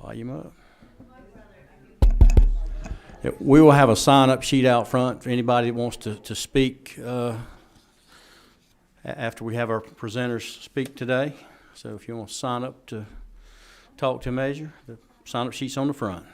Volume up. Yeah, we will have a sign-up sheet out front for anybody that wants to speak after we have our presenters speak today. So if you want to sign up to talk to Measure, the sign-up sheet's on the front.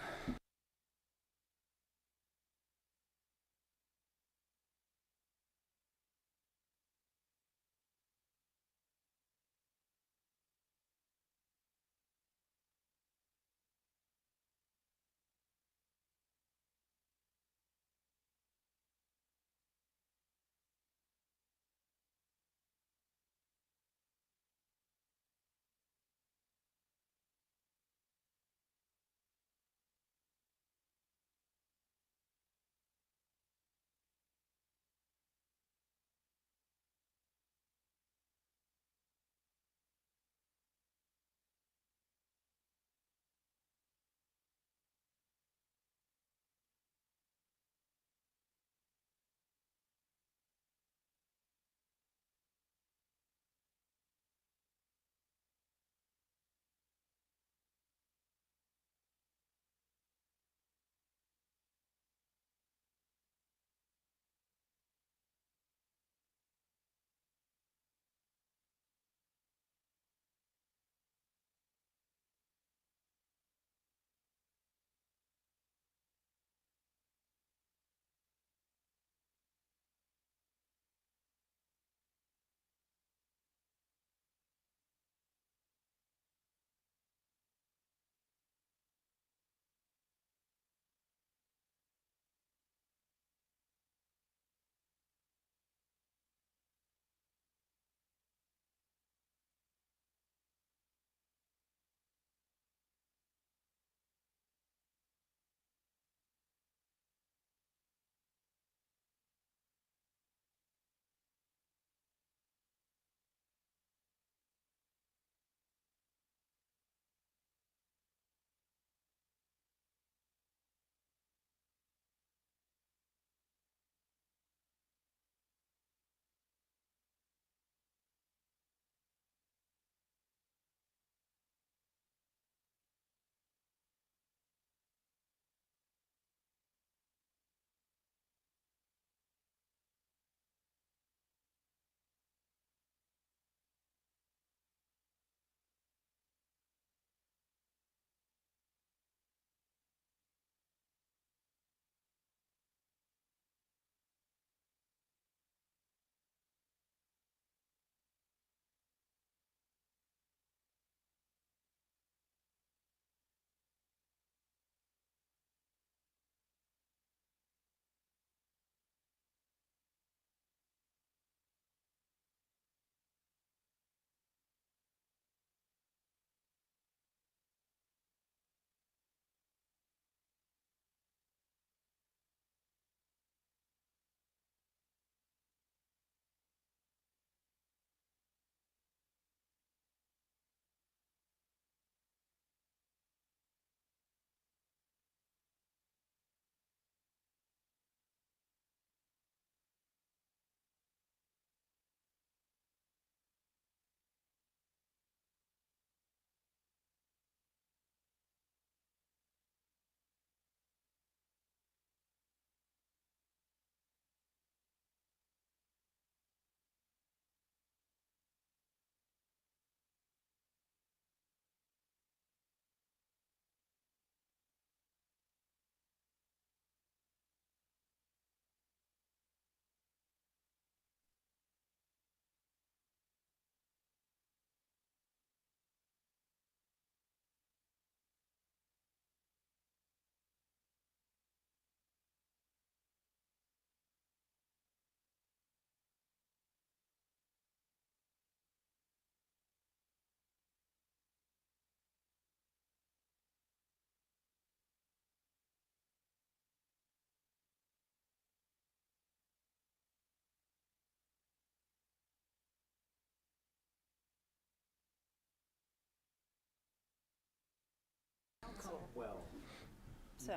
So,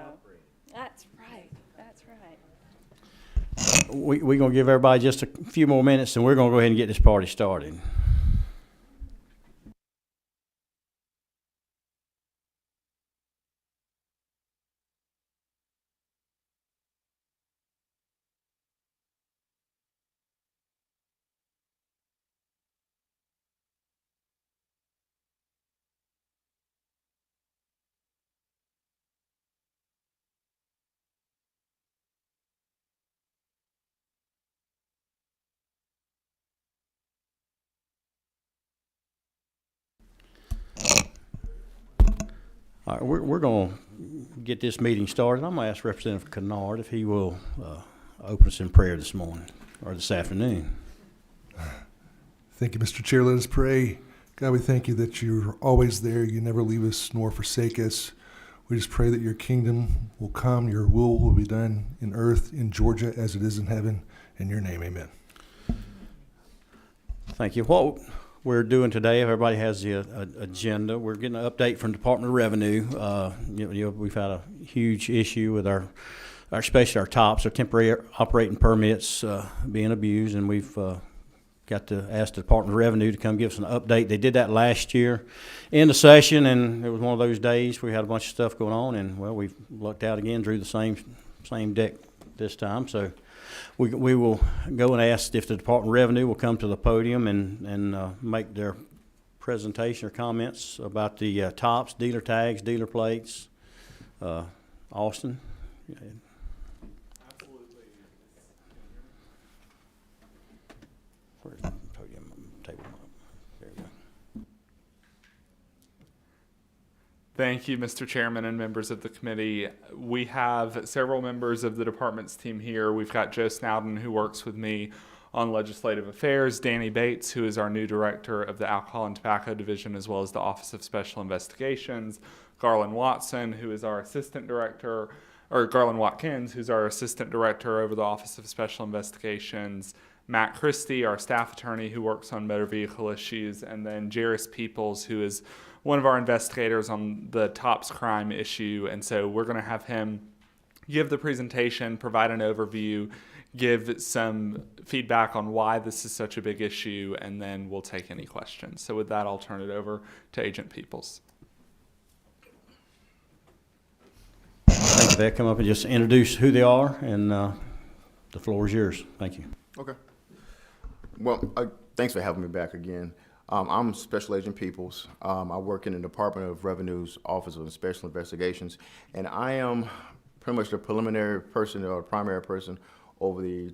that's right, that's right. We're going to give everybody just a few more minutes, and we're going to go ahead and get this party started. All right, we're going to get this meeting started. I'm going to ask Representative Kennard if he will open us in prayer this morning or this afternoon. Thank you, Mr. Chair. Let us pray. God, we thank you that you're always there. You never leave us nor forsake us. We just pray that your kingdom will come, your will be done in earth, in Georgia, as it is in heaven. In your name, amen. Thank you. What we're doing today, if everybody has the agenda, we're getting an update from Department of Revenue. We've had a huge issue with our especially our TOPS, our temporary operating permits being abused, and we've got to ask the Department of Revenue to come give us an update. They did that last year in the session, and it was one of those days we had a bunch of stuff going on, and well, we lucked out again, drew the same deck this time. So we will go and ask if the Department of Revenue will come to the podium and make their presentation or comments about the TOPS, dealer tags, dealer plates. Austin. Where's the podium table? There you go. Thank you, Mr. Chairman and members of the committee. We have several members of the department's team here. We've got Joe Snowden, who works with me on legislative affairs, Danny Bates, who is our new director of the Alcohol and Tobacco Division, as well as the Office of Special Investigations, Garland Watson, who is our assistant director, or Garland Watkins, who's our assistant director over the Office of Special Investigations, Matt Christie, our staff attorney who works on motor vehicle issues, and then Jairus Peoples, who is one of our investigators on the TOPS crime issue. And so we're going to have him give the presentation, provide an overview, give some feedback on why this is such a big issue, and then we'll take any questions. So with that, I'll turn it over to Agent Peoples. Thank you, Beck. Come up and just introduce who they are, and the floor is yours. Thank you. Okay. Well, thanks for having me back again. I'm Special Agent Peoples. I work in the Department of Revenue's Office of Special Investigations, and I am pretty much the preliminary person or primary person over the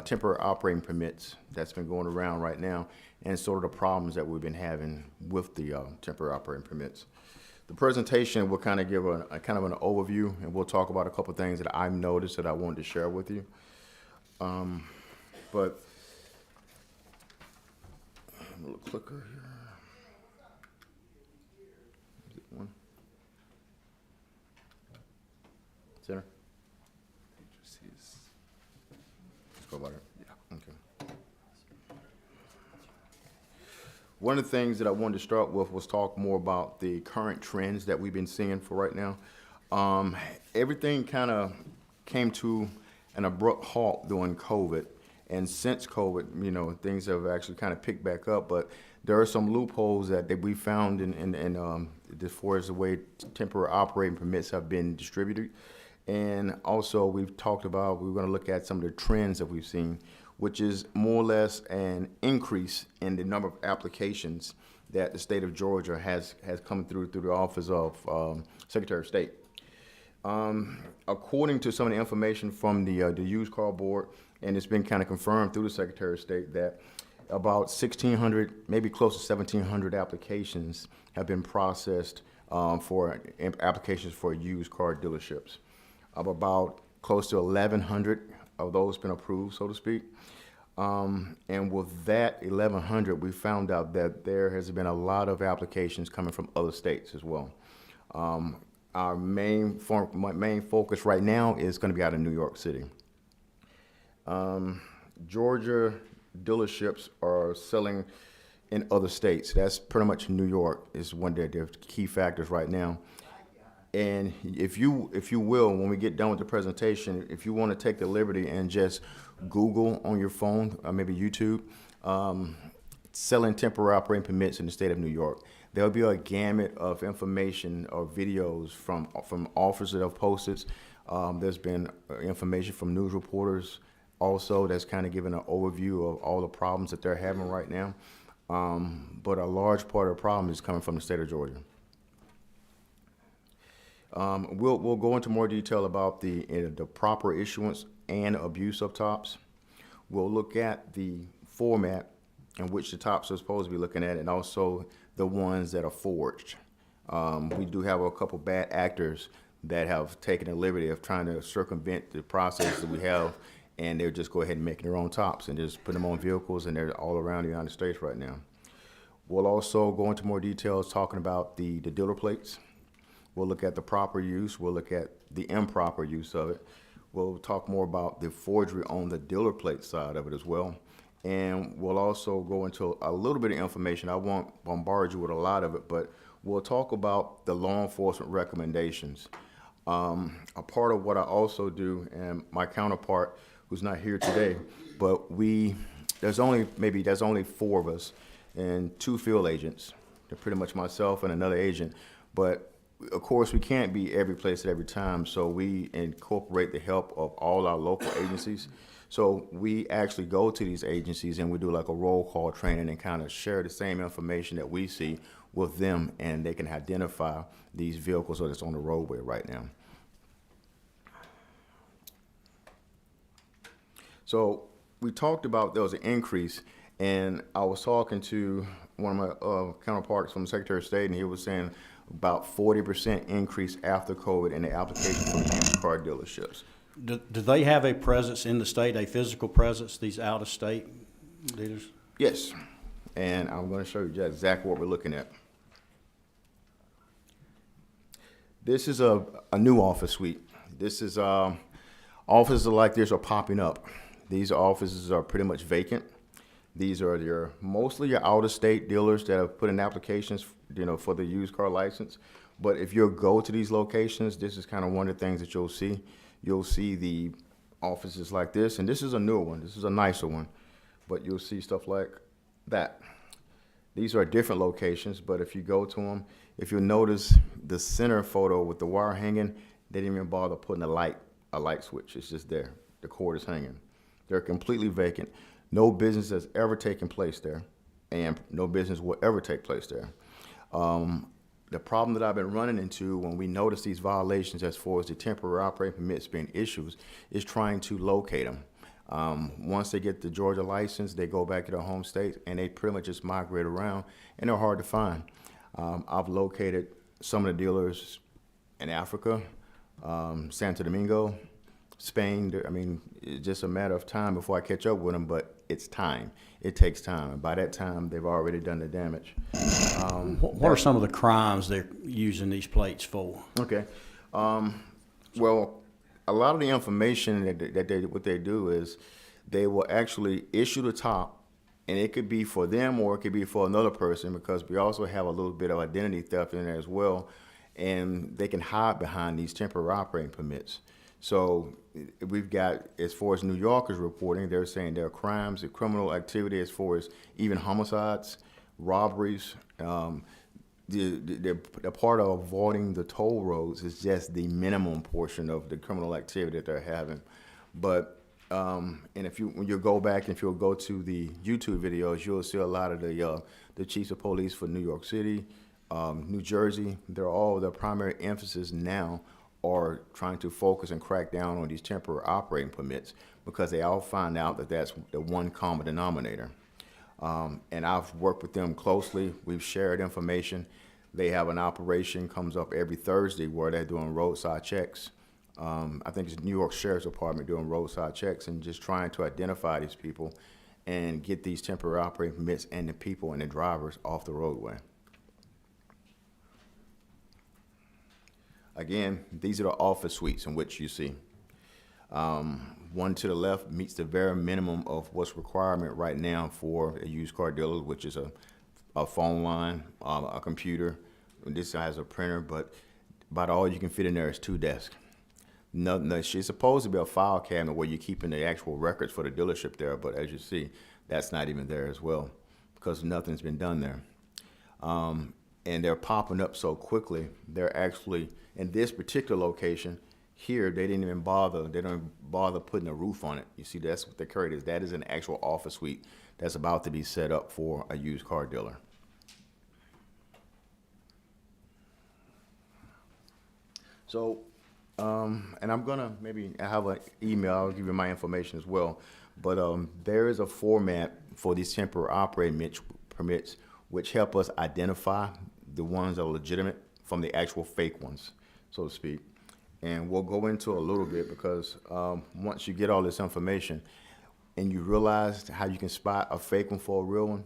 temporary operating permits that's been going around right now, and sort of the problems that we've been having with the temporary operating permits. The presentation will kind of give a kind of an overview, and we'll talk about a couple of things that I've noticed that I wanted to share with you. But a little clicker here. Is it one? Center? Let's go about it. Yeah. Okay. One of the things that I wanted to start with was talk more about the current trends that we've been seeing for right now. Everything kind of came to an abrupt halt during COVID. And since COVID, you know, things have actually kind of picked back up, but there are some loopholes that we found as far as the way temporary operating permits have been distributed. And also we've talked about, we're going to look at some of the trends that we've seen, which is more or less an increase in the number of applications that the state of Georgia has come through the Office of Secretary of State. According to some of the information from the used car board, and it's been kind of confirmed through the Secretary of State, that about 1,600, maybe close to 1,700 applications have been processed for applications for used car dealerships. Of about close to 1,100 of those been approved, so to speak. And with that 1,100, we found out that there has been a lot of applications coming from other states as well. Our main focus right now is going to be out of New York City. Georgia dealerships are selling in other states. That's pretty much New York is one of their key factors right now. And if you will, when we get done with the presentation, if you want to take the liberty and just Google on your phone, or maybe YouTube, selling temporary operating permits in the state of New York, there'll be a gamut of information or videos from officers that have posted. There's been information from news reporters also that's kind of giving an overview of all the problems that they're having right now. But a large part of the problem is coming from the state of Georgia. We'll go into more detail about the proper issuance and abuse of TOPS. We'll look at the format in which the TOPS are supposed to be looking at, and also the ones that are forged. We do have a couple bad actors that have taken the liberty of trying to circumvent the process that we have, and they're just go ahead and making their own tops and just put them on vehicles, and they're all around the United States right now. We'll also go into more details talking about the dealer plates. We'll look at the proper use. We'll look at the improper use of it. We'll talk more about the forgery on the dealer plate side of it as well. And we'll also go into a little bit of information. I won't bombard you with a lot of it, but we'll talk about the law enforcement recommendations. A part of what I also do, and my counterpart, who's not here today, but there's only 4 of us and 2 field agents. They're pretty much myself and another agent. But of course, we can't be every place at every time, so we incorporate the help of all our local agencies. So we actually go to these agencies and we do like a roll call training and kind of share the same information that we see with them, and they can identify these vehicles that's on the roadway right now. So we talked about there was an increase, and I was talking to one of my counterparts from the Secretary of State, and he was saying about 40% increase after COVID in the application for used car dealerships. Do they have a presence in the state, a physical presence, these out-of-state dealers? Yes, and I'm going to show you just exactly what we're looking at. This is a new office suite. This is offices like this are popping up. These offices are pretty much vacant. These are mostly your out-of-state dealers that have put in applications, for the used car license. But if you go to these locations, this is kind of one of the things that you'll see. You'll see the offices like this, and this is a newer one. This is a nicer one, but you'll see stuff like that. These are different locations, but if you go to them, if you notice the center photo with the wire hanging, they didn't even bother putting a light switch. It's just there. The cord is hanging. They're completely vacant. No business has ever taken place there, and no business will ever take place there. The problem that I've been running into when we notice these violations as far as the temporary operating permits being issued is trying to locate them. Once they get the Georgia license, they go back to their home state, and they pretty much just migrate around, and they're hard to find. I've located some of the dealers in Africa, Santo Domingo, Spain. I mean, it's just a matter of time before I catch up with them, but it's time. It takes time. And by that time, they've already done the damage. What are some of the crimes they're using these plates for? Okay. Well, a lot of the information what they do is they will actually issue the top, and it could be for them or it could be for another person, because we also have a little bit of identity theft in there as well, and they can hide behind these temporary operating permits. So we've got, as far as New York is reporting, they're saying there are crimes and criminal activity as far as even homicides, robberies. The part of avoiding the toll roads is just the minimum portion of the criminal activity that they're having. But and when you go back, if you'll go to the YouTube videos, you'll see a lot of the chiefs of police for New York City, New Jersey. They're all their primary emphasis now are trying to focus and crack down on these temporary operating permits, because they all find out that that's the one common denominator. And I've worked with them closely. We've shared information. They have an operation comes up every Thursday where they're doing roadside checks. I think it's New York Sheriff's Department doing roadside checks and just trying to identify these people and get these temporary operating permits and the people and the drivers off the roadway. Again, these are the office suites in which you see. One to the left meets the very minimum of what's requirement right now for a used car dealer, which is a phone line, a computer. This has a printer, but about all you can fit in there is 2 desks. No, it's supposed to be a file cabinet where you're keeping the actual records for the dealership there, but as you see, that's not even there as well, because nothing's been done there. And they're popping up so quickly. They're actually, in this particular location here, they didn't even bother. They don't bother putting a roof on it. You see, that's what the current is. That is an actual office suite that's about to be set up for a used car dealer. So, and I'm gonna I have an email. I'll give you my information as well. But there is a format for these temporary operating permits, which help us identify the ones that are legitimate from the actual fake ones, so to speak. And we'll go into a little bit because once you get all this information and you realize how you can spot a fake one for a real one,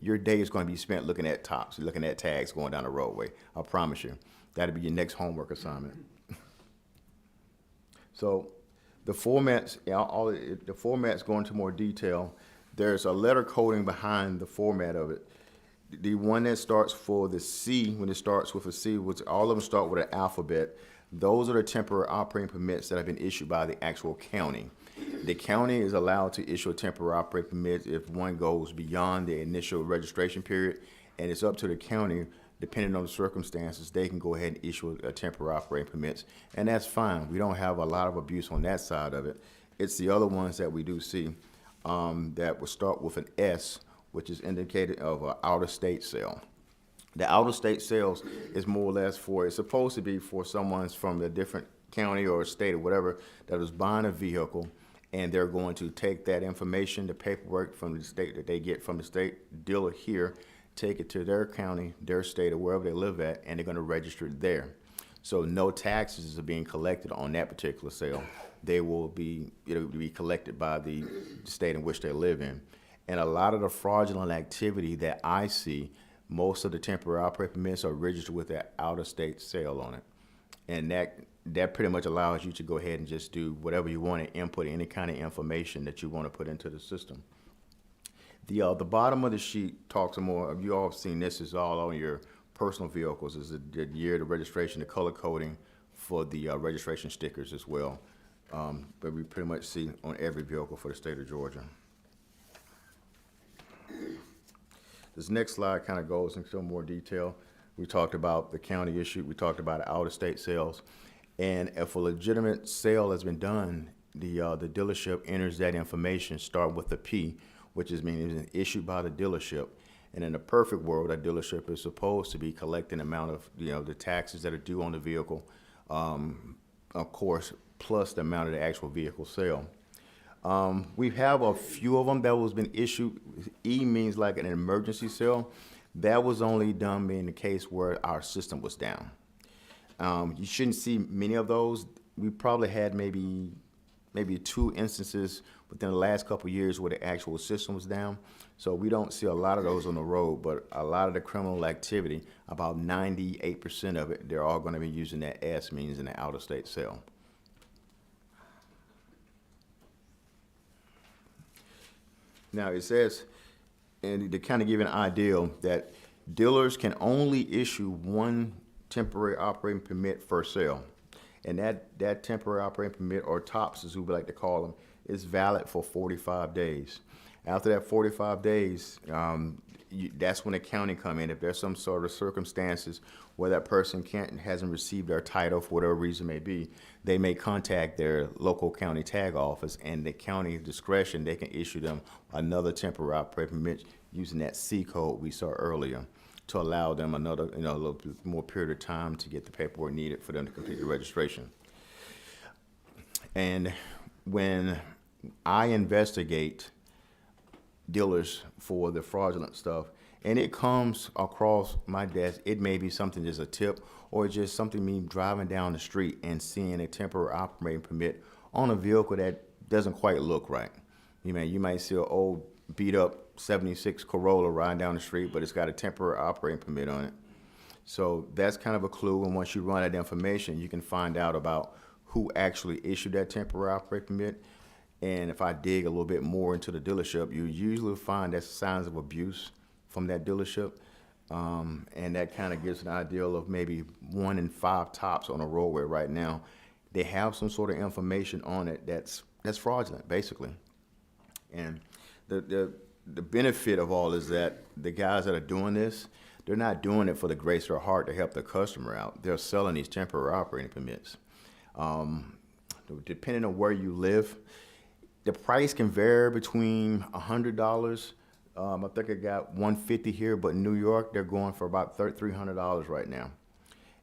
your day is going to be spent looking at tops, looking at tags going down the roadway. I promise you. That'll be your next homework assignment. So the formats, the formats go into more detail. There's a letter coding behind the format of it. The one that starts for the C, when it starts with a C, which all of them start with an alphabet, those are the temporary operating permits that have been issued by the actual county. The county is allowed to issue a temporary operating permit if one goes beyond the initial registration period, and it's up to the county, depending on the circumstances, they can go ahead and issue a temporary operating permits, and that's fine. We don't have a lot of abuse on that side of it. It's the other ones that we do see that will start with an S, which is indicated of an out-of-state sale. The out-of-state sales is more or less for, it's supposed to be for someone's from a different county or state or whatever that is buying a vehicle, and they're going to take that information, the paperwork from the state that they get from the state dealer here, take it to their county, their state, or wherever they live at, and they're going to register it there. So no taxes are being collected on that particular sale. They will be, it'll be collected by the state in which they live in. And a lot of the fraudulent activity that I see, most of the temporary operating permits are registered with that out-of-state sale on it. And that pretty much allows you to go ahead and just do whatever you want and input any kind of information that you want to put into the system. The bottom of the sheet talks more, you all have seen this, is all on your personal vehicles, is the year, the registration, the color coding for the registration stickers as well. But we pretty much see on every vehicle for the state of Georgia. This next slide kind of goes into more detail. We talked about the county issue. We talked about out-of-state sales. And if a legitimate sale has been done, the dealership enters that information, start with the P, which is meaning it's issued by the dealership. And in a perfect world, that dealership is supposed to be collecting the amount of, the taxes that are due on the vehicle, of course, plus the amount of the actual vehicle sale. We have a few of them that was been issued. E means like an emergency sale. That was only done in the case where our system was down. You shouldn't see many of those. We probably had maybe 2 instances within the last couple of years where the actual system was down. So we don't see a lot of those on the road, but a lot of the criminal activity, about 98% of it, they're all going to be using that S, means in the out-of-state sale. Now it says, and to kind of give an idea, that dealers can only issue one temporary operating permit for sale. And that temporary operating permit, or TOPS as we like to call them, is valid for 45 days. After that 45 days, that's when the county come in. If there's some sort of circumstances where that person hasn't received their title for whatever reason may be, they may contact their local county tag office, and the county discretion, they can issue them another temporary operating permit using that C code we saw earlier to allow them another, a little bit more period of time to get the paperwork needed for them to complete the registration. And when I investigate dealers for the fraudulent stuff, and it comes across my desk, it may be something just a tip, or just something me driving down the street and seeing a temporary operating permit on a vehicle that doesn't quite look right. You might see an old beat up 76 Corolla riding down the street, but it's got a temporary operating permit on it. So that's kind of a clue, and once you run that information, you can find out about who actually issued that temporary operating permit. And if I dig a little bit more into the dealership, you usually find that signs of abuse from that dealership. And that kind of gives an idea of maybe 1 in 5 tops on a roadway right now. They have some sort of information on it that's fraudulent, basically. And the benefit of all is that the guys that are doing this, they're not doing it for the grace of their heart to help the customer out. They're selling these temporary operating permits. Depending on where you live, the price can vary between $100. I think I got $150 here, but in New York, they're going for about $300 right now.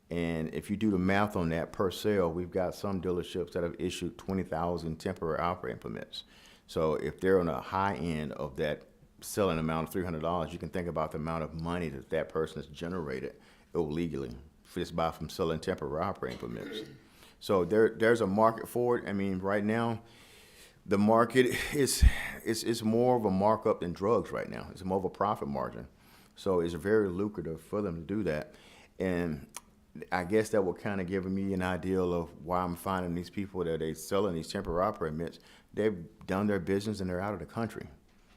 And if you do the math on that per sale, we've got some dealerships that have issued 20,000 temporary operating permits. So if they're on the high end of that selling amount of $300, you can think about the amount of money that that person has generated illegally just by from selling temporary operating permits. So there's a market for it. I mean, right now, the market is more of a markup than drugs right now. It's more of a profit margin. So it's very lucrative for them to do that. And I guess that will kind of give me an idea of why I'm finding these people that they selling these temporary operating permits. They've done their business and they're out of the country.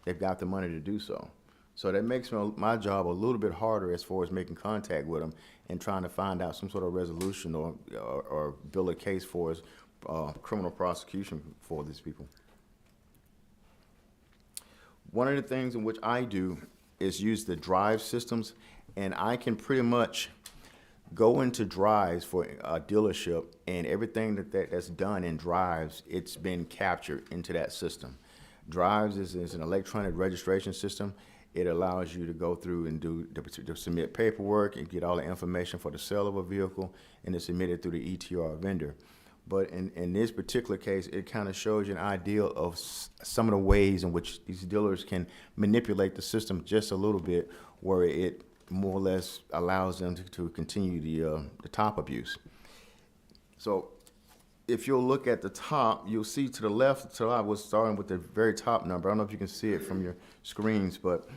They've got the money to do so. So that makes my job a little bit harder as far as making contact with them and trying to find out some sort of resolution or build a case for us, criminal prosecution for these people. One of the things in which I do is use the drive systems, and I can pretty much go into drives for a dealership, and everything that's done in drives, it's been captured into that system. Drives is an electronic registration system. It allows you to go through and to submit paperwork and get all the information for the sale of a vehicle, and to submit it through the ETR vendor. But in this particular case, it kind of shows you an idea of some of the ways in which these dealers can manipulate the system just a little bit, where it more or less allows them to continue the top abuse. So if you'll look at the top, you'll see to the left, so I was starting with the very top number. I don't know if you can see it from your screens, but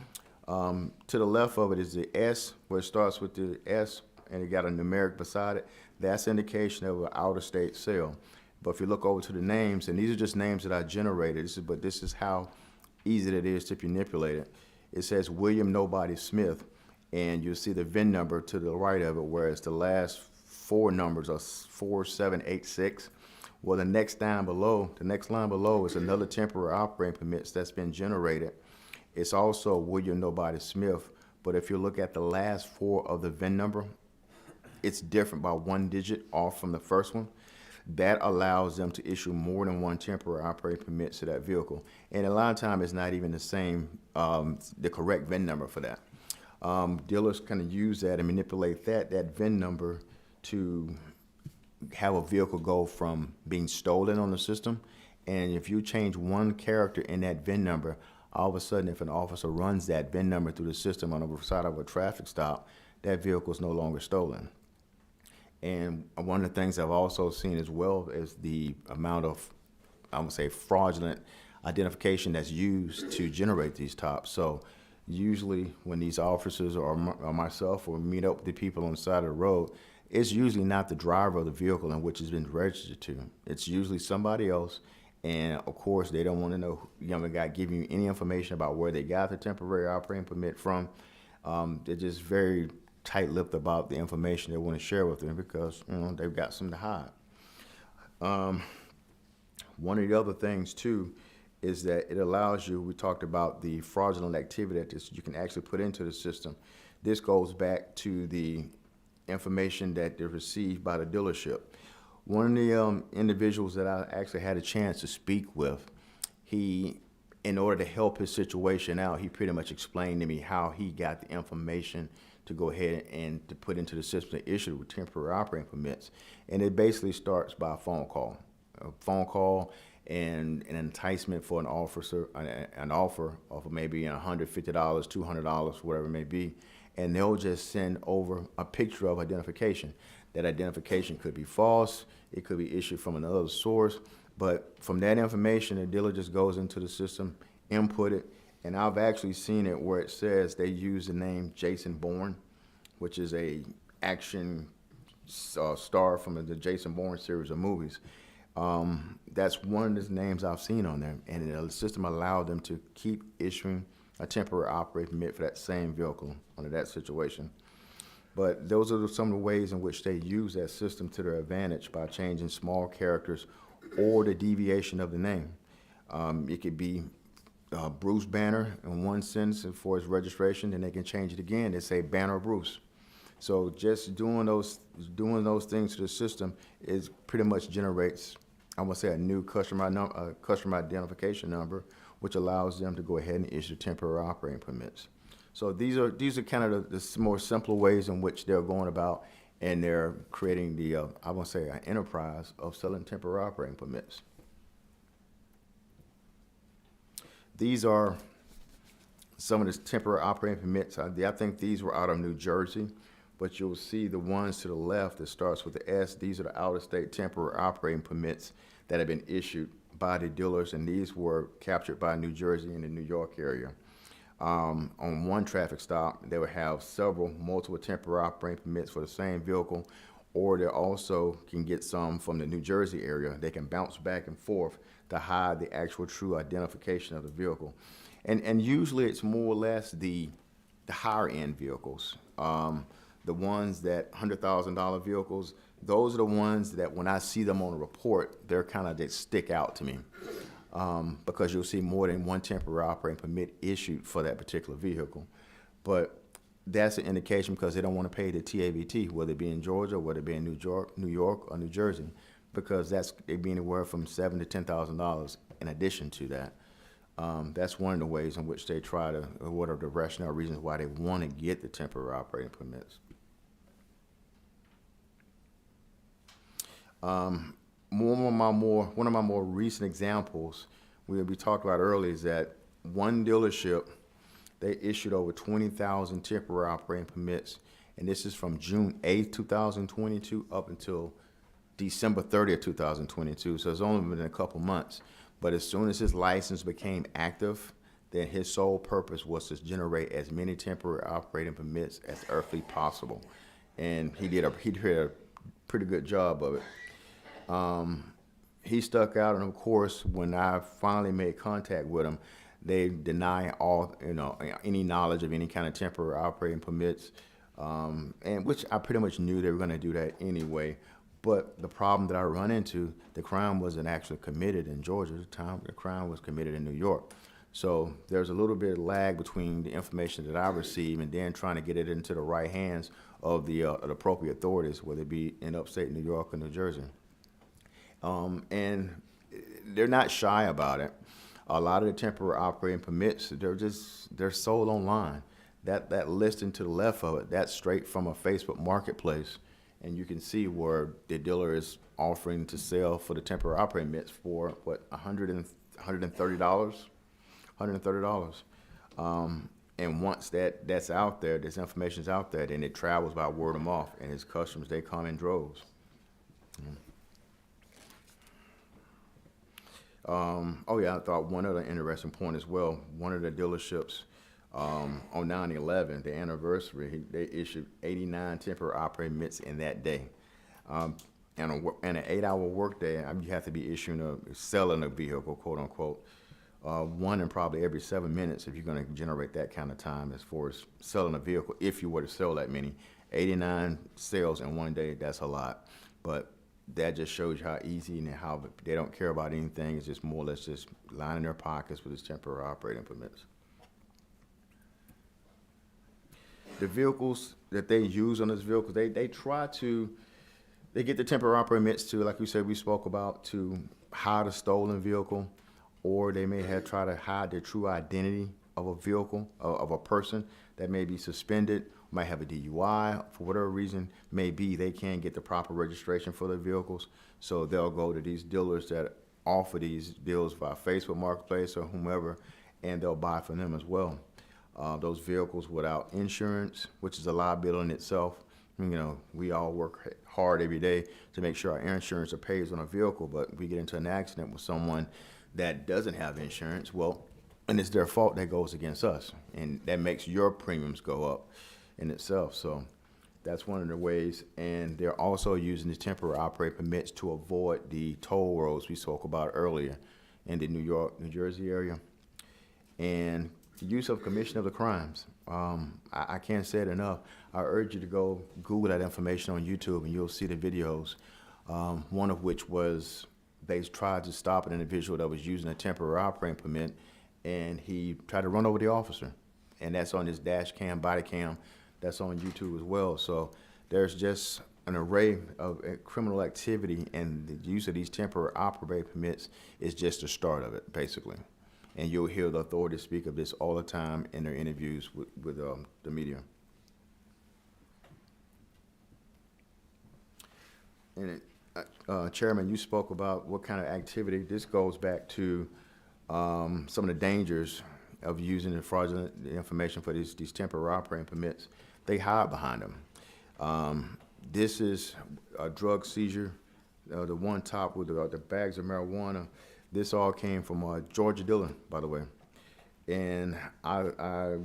to the left of it is the S, where it starts with the S, and it got a numeric beside it. That's indication of an out-of-state sale. But if you look over to the names, and these are just names that I generated, but this is how easy it is to manipulate it. It says William Nobody Smith, and you'll see the VIN number to the right of it, whereas the last four numbers are 4786. Well, the next line below is another temporary operating permits that's been generated. It's also William Nobody Smith, but if you look at the last four of the VIN number, it's different by one digit off from the first one. That allows them to issue more than one temporary operating permit to that vehicle. And a lot of times it's not even the same, the correct VIN number for that. Dealers kind of use that and manipulate that VIN number to have a vehicle go from being stolen on the system. And if you change one character in that VIN number, all of a sudden if an officer runs that VIN number through the system on the side of a traffic stop, that vehicle is no longer stolen. And one of the things I've also seen as well is the amount of, I would say, fraudulent identification that's used to generate these tops. So usually when these officers or myself will meet up with the people on the side of the road, it's usually not the driver of the vehicle in which it's been registered to. It's usually somebody else. And of course, they don't want to know, the guy giving you any information about where they got the temporary operating permit from. They're just very tight-lipped about the information they want to share with them because they've got something to hide. One of the other things too is that it allows you. We talked about the fraudulent activity that you can actually put into the system. This goes back to the information that they received by the dealership. One of the individuals that I actually had a chance to speak with, in order to help his situation out, he pretty much explained to me how he got the information to go ahead and to put into the system to issue with temporary operating permits. And it basically starts by a phone call. A phone call and an enticement for an offer of maybe $150, $200, whatever it may be. And they'll just send over a picture of identification. That identification could be false, it could be issued from another source, but from that information, the dealer just goes into the system, input it, and I've actually seen it where it says they use the name Jason Bourne, which is a action star from the Jason Bourne series of movies. That's one of the names I've seen on there, and the system allowed them to keep issuing a temporary operating permit for that same vehicle under that situation. But those are some of the ways in which they use that system to their advantage by changing small characters or the deviation of the name. It could be Bruce Banner in one sentence for his registration, and they can change it again. They say Banner Bruce. So just doing those things to the system is pretty much generates, I want to say, a new customer identification number, which allows them to go ahead and issue temporary operating permits. So these are kind of the more simpler ways in which they're going about, and they're creating the I want to say an enterprise of selling temporary operating permits. These are some of the temporary operating permits, I think these were out of New Jersey, but you'll see the ones to the left that starts with the S. These are the out-of-state temporary operating permits that have been issued by the dealers, and these were captured by New Jersey and the New York area. On one traffic stop, they would have multiple temporary operating permits for the same vehicle, or they also can get some from the New Jersey area. They can bounce back and forth to hide the actual true identification of the vehicle. And usually it's more or less the higher end vehicles. The ones that $100,000 vehicles, those are the ones that when I see them on a report, they stick out to me. Because you'll see more than one temporary operating permit issued for that particular vehicle. But that's an indication because they don't want to pay the TABT, whether it be in Georgia, whether it be in New York, or New Jersey, because they'd be anywhere from $7,000 to $10,000 in addition to that. That's one of the ways in which they try to, or what are the rationale reasons why they want to get the temporary operating permits. One of my more recent examples we talked about earlier is that one dealership, they issued over 20,000 temporary operating permits, and this is from June 8th, 2022 up until December 30th, 2022. So it's only been a couple months. But as soon as his license became active, then his sole purpose was to generate as many temporary operating permits as earthly possible. And he did a pretty good job of it. He stuck out, and of course, when I finally made contact with him, they deny any knowledge of any kind of temporary operating permits, and which I pretty much knew they were going to do that anyway. But the problem that I run into, the crime wasn't actually committed in Georgia. The crime was committed in New York. So there's a little bit of lag between the information that I receive and then trying to get it into the right hands of the appropriate authorities, whether it be in upstate New York or New Jersey. And they're not shy about it. A lot of the temporary operating permits, they're sold online. That listing to the left of it, that's straight from a Facebook marketplace. And you can see where the dealer is offering to sell for the temporary operating permits for what, $130? $130. And once that's out there, this information's out there, then it travels by word of mouth, and his customers, they come in droves. Oh yeah, I thought one other interesting point as well. One of the dealerships on 9/11, the anniversary, they issued 89 temporary operating permits in that day. And an 8-hour workday, you have to be selling a vehicle, quote unquote, one in probably every 7 minutes if you're going to generate that kind of time as far as selling a vehicle. If you were to sell that many, 89 sales in one day, that's a lot. But that just shows you how easy and how they don't care about anything. It's just more or less just lining their pockets with these temporary operating permits. The vehicles that they use on this vehicle, they get the temporary operating permits to, like we said, we spoke about, to hide a stolen vehicle, or they may have tried to hide the true identity of a vehicle, of a person that may be suspended, might have a DUI, for whatever reason may be, they can't get the proper registration for their vehicles. So they'll go to these dealers that offer these deals via Facebook Marketplace or whomever, and they'll buy from them as well. Those vehicles without insurance, which is a liability in itself. We all work hard every day to make sure our insurance are paid on a vehicle, but we get into an accident with someone that doesn't have insurance, and it's their fault, that goes against us, and that makes your premiums go up in itself. So that's one of the ways. And they're also using the temporary operating permits to avoid the toll roads we spoke about earlier in the New York, New Jersey area. And the use of commission of the crimes. I can't say it enough. I urge you to go Google that information on YouTube, and you'll see the videos. One of which was they tried to stop an individual that was using a temporary operating permit, and he tried to run over the officer. And that's on his dash cam, body cam. That's on YouTube as well. So there's just an array of criminal activity, and the use of these temporary operating permits is just the start of it, basically. And you'll hear the authorities speak of this all the time in their interviews with the media. And Chairman, you spoke about what kind of activity. This goes back to some of the dangers of using the fraudulent information for these temporary operating permits, they hide behind them. This is a drug seizure. The one top with the bags of marijuana, this all came from Georgia dealer, by the way. And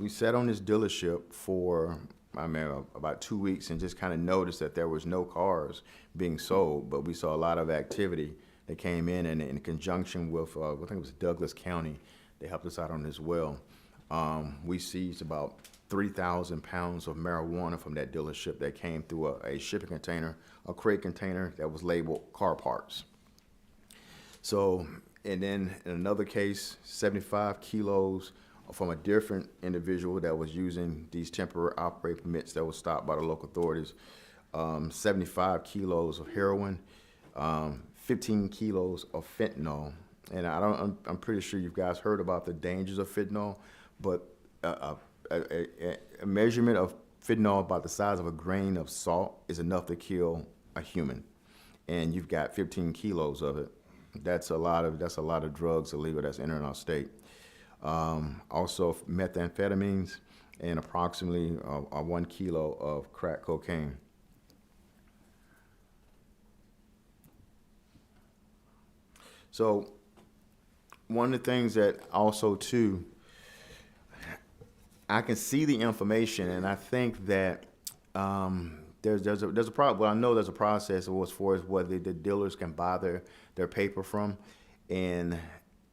we sat on this dealership for, about 2 weeks and just kind of noticed that there was no cars being sold, but we saw a lot of activity that came in, and in conjunction with, I think it was Douglas County, they helped us out on this well. We seized about 3,000 pounds of marijuana from that dealership that came through a shipping container, a crate container that was labeled car parts. So, and then in another case, 75 kilos from a different individual that was using these temporary operating permits that was stopped by the local authorities. 75 kilos of heroin, 15 kilos of fentanyl. And I'm pretty sure you guys heard about the dangers of fentanyl, but a measurement of fentanyl about the size of a grain of salt is enough to kill a human. And you've got 15 kilos of it. That's a lot of drugs illegal that's entering our state. Also methamphetamines and approximately 1 kilo of crack cocaine. So one of the things that also too, I can see the information, and I think that there's a problem. Well, I know there's a process as far as whether the dealers can buy their paper from, and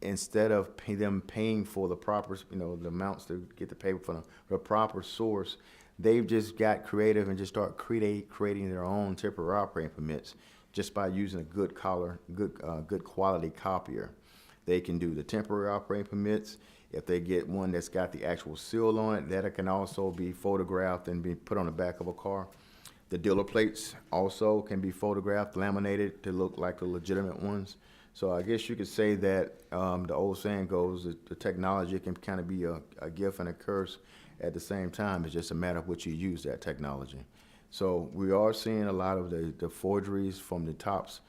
instead of them paying for the proper, the amounts to get the paper from the proper source, they've just got creative and just start creating their own temporary operating permits just by using a good quality copier. They can do the temporary operating permits. If they get one that's got the actual seal on it, that can also be photographed and be put on the back of a car. The dealer plates also can be photographed, laminated to look like the legitimate ones. So I guess you could say that the old saying goes that the technology can kind of be a gift and a curse at the same time. It's just a matter of which you use that technology. So we are seeing a lot of the forgeries from the tops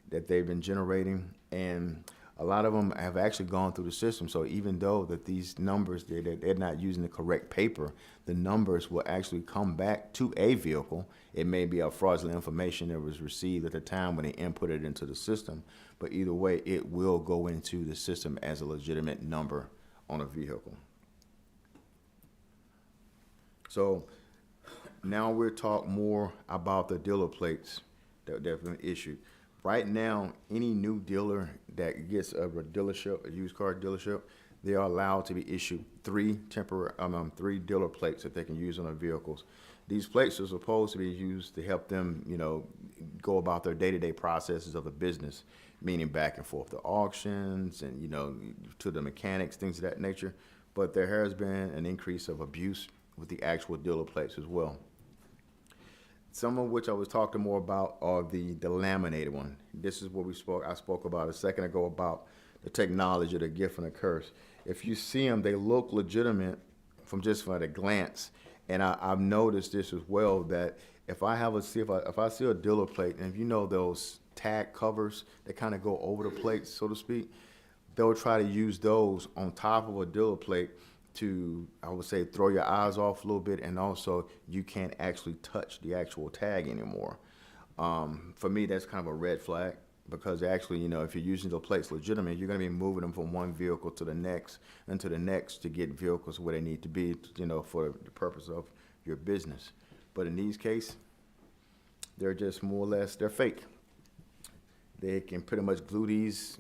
that they've been generating, and a lot of them have actually gone through the system. So even though that these numbers, they're not using the correct paper, the numbers will actually come back to a vehicle. It may be a fraudulent information that was received at the time when they input it into the system, but either way, it will go into the system as a legitimate number on a vehicle. So now we'll talk more about the dealer plates that have been issued. Right now, any new dealer that gets a dealership, a used car dealership, they are allowed to be issued three dealer plates that they can use on their vehicles. These plates are supposed to be used to help them, go about their day-to-day processes of the business, meaning back and forth to auctions and, to the mechanics, things of that nature. But there has been an increase of abuse with the actual dealer plates as well. Some of which I was talking more about are the laminated one. This is what I spoke about a second ago about the technology, the gift and the curse. If you see them, they look legitimate from at a glance. And I've noticed this as well, that if I see a dealer plate, and if those tag covers that kind of go over the plate, so to speak, they'll try to use those on top of a dealer plate to, I would say, throw your eyes off a little bit, and also you can't actually touch the actual tag anymore. For me, that's kind of a red flag, because actually, if you're using the plates legitimate, you're going to be moving them from one vehicle to the next and to the next to get vehicles where they need to be, for the purpose of your business. But in these cases, they're just more or less, they're fake. They can pretty much glue these,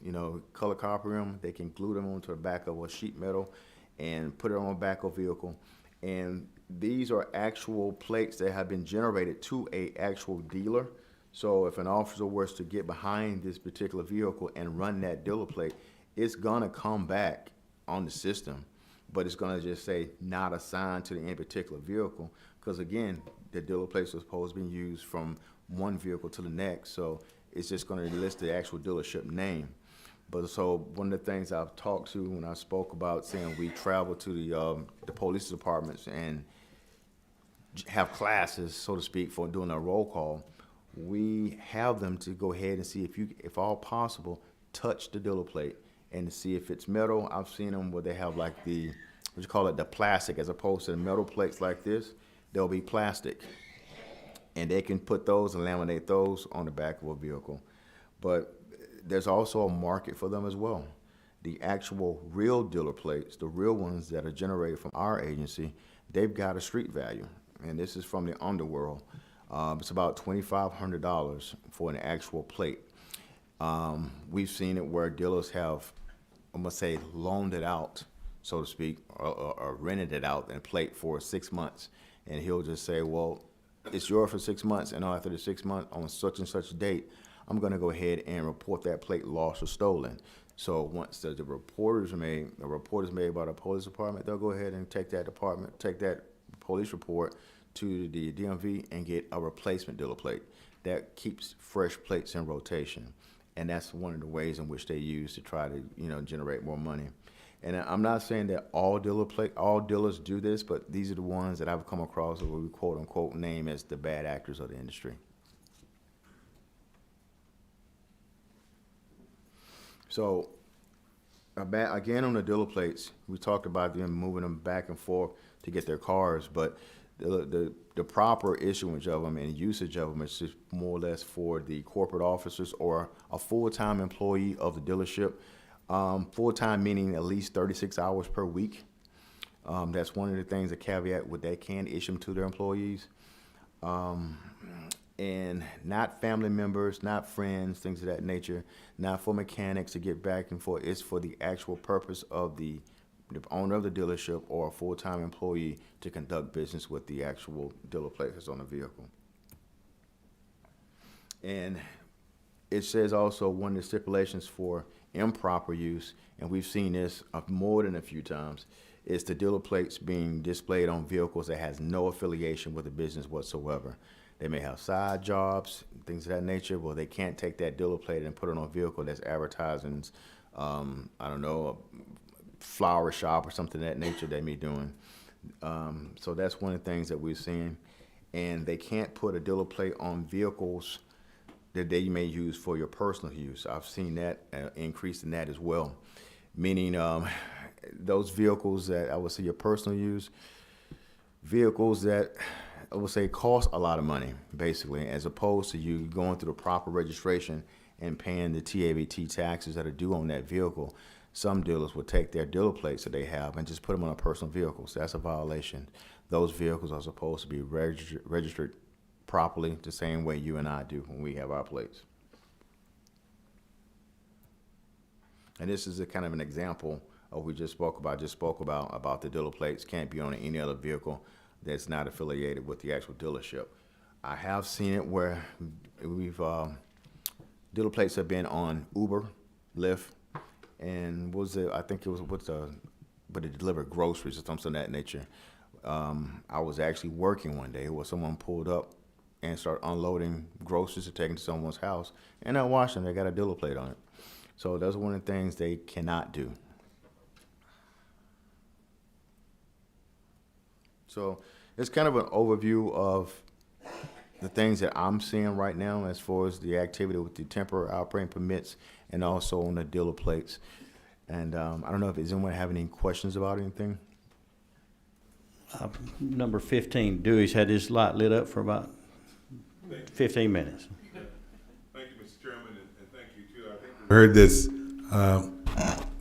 color copy them. They can glue them onto the back of a sheet metal and put it on the back of a vehicle. And these are actual plates that have been generated to a actual dealer. So if an officer was to get behind this particular vehicle and run that dealer plate, it's gonna come back on the system, but it's gonna just say not assigned to any particular vehicle, because again, the dealer plates are supposed to be used from one vehicle to the next. So it's just gonna list the actual dealership name. But so one of the things I've talked to when I spoke about saying we travel to the police departments and have classes, so to speak, for doing a roll call, we have them to go ahead and see if all possible, touch the dealer plate and to see if it's metal. I've seen them where they have like the what you call it, the plastic, as opposed to the metal plates like this, they'll be plastic. And they can put those and laminate those on the back of a vehicle. But there's also a market for them as well. The actual real dealer plates, the real ones that are generated from our agency, they've got a street value. And this is from the underworld. It's about $2,500 for an actual plate. We've seen it where dealers have, I'm gonna say, loaned it out, so to speak, or rented it out and plate for 6 months. And he'll just say, well, it's yours for 6 months, and after the 6 months, on such and such date, I'm gonna go ahead and report that plate lost or stolen. So once the report is made by the police department, they'll go ahead and take that police report to the DMV and get a replacement dealer plate. That keeps fresh plates in rotation. And that's one of the ways in which they use to try to, generate more money. And I'm not saying that all dealers do this, but these are the ones that I've come across that we quote unquote name as the bad actors of the industry. So, again, on the dealer plates, we talked about them moving them back and forth to get their cars, but the proper issuance of them and usage of them is just more or less for the corporate officers or a full-time employee of the dealership. Full-time meaning at least 36 hours per week. That's one of the things, a caveat, what they can issue them to their employees. And not family members, not friends, things of that nature, not for mechanics to get back and forth. It's for the actual purpose of the owner of the dealership or a full-time employee to conduct business with the actual dealer plate that's on the vehicle. And it says also one of the stipulations for improper use, and we've seen this more than a few times, is the dealer plates being displayed on vehicles that has no affiliation with the business whatsoever. They may have side jobs, things of that nature. Well, they can't take that dealer plate and put it on a vehicle that's advertising, a flower shop or something of that nature they may be doing. So that's one of the things that we're seeing. And they can't put a dealer plate on vehicles that they may use for your personal use. I've seen that increase in that as well. Meaning those vehicles that I would say your personal use, vehicles that I would say cost a lot of money, basically, as opposed to you going through the proper registration and paying the TABT taxes that are due on that vehicle. Some dealers will take their dealer plates that they have and just put them on a personal vehicle. So that's a violation. Those vehicles are supposed to be registered properly the same way you and I do when we have our plates. And this is a kind of an example of what we just spoke about the dealer plates can't be on any other vehicle that's not affiliated with the actual dealership. I have seen it where we've dealer plates have been on Uber, Lyft, and but it delivered groceries or something of that nature. I was actually working one day where someone pulled up and started unloading groceries to take to someone's house, and I watched them. They got a dealer plate on it. So that's one of the things they cannot do. So it's kind of an overview of the things that I'm seeing right now as far as the activity with the temporary operating permits and also on the dealer plates. And I don't know if does anyone have any questions about anything? Number 15, Dewey's had his light lit up for about 15 minutes. Thank you, Mr. Chairman, and thank you, too. I think we heard this,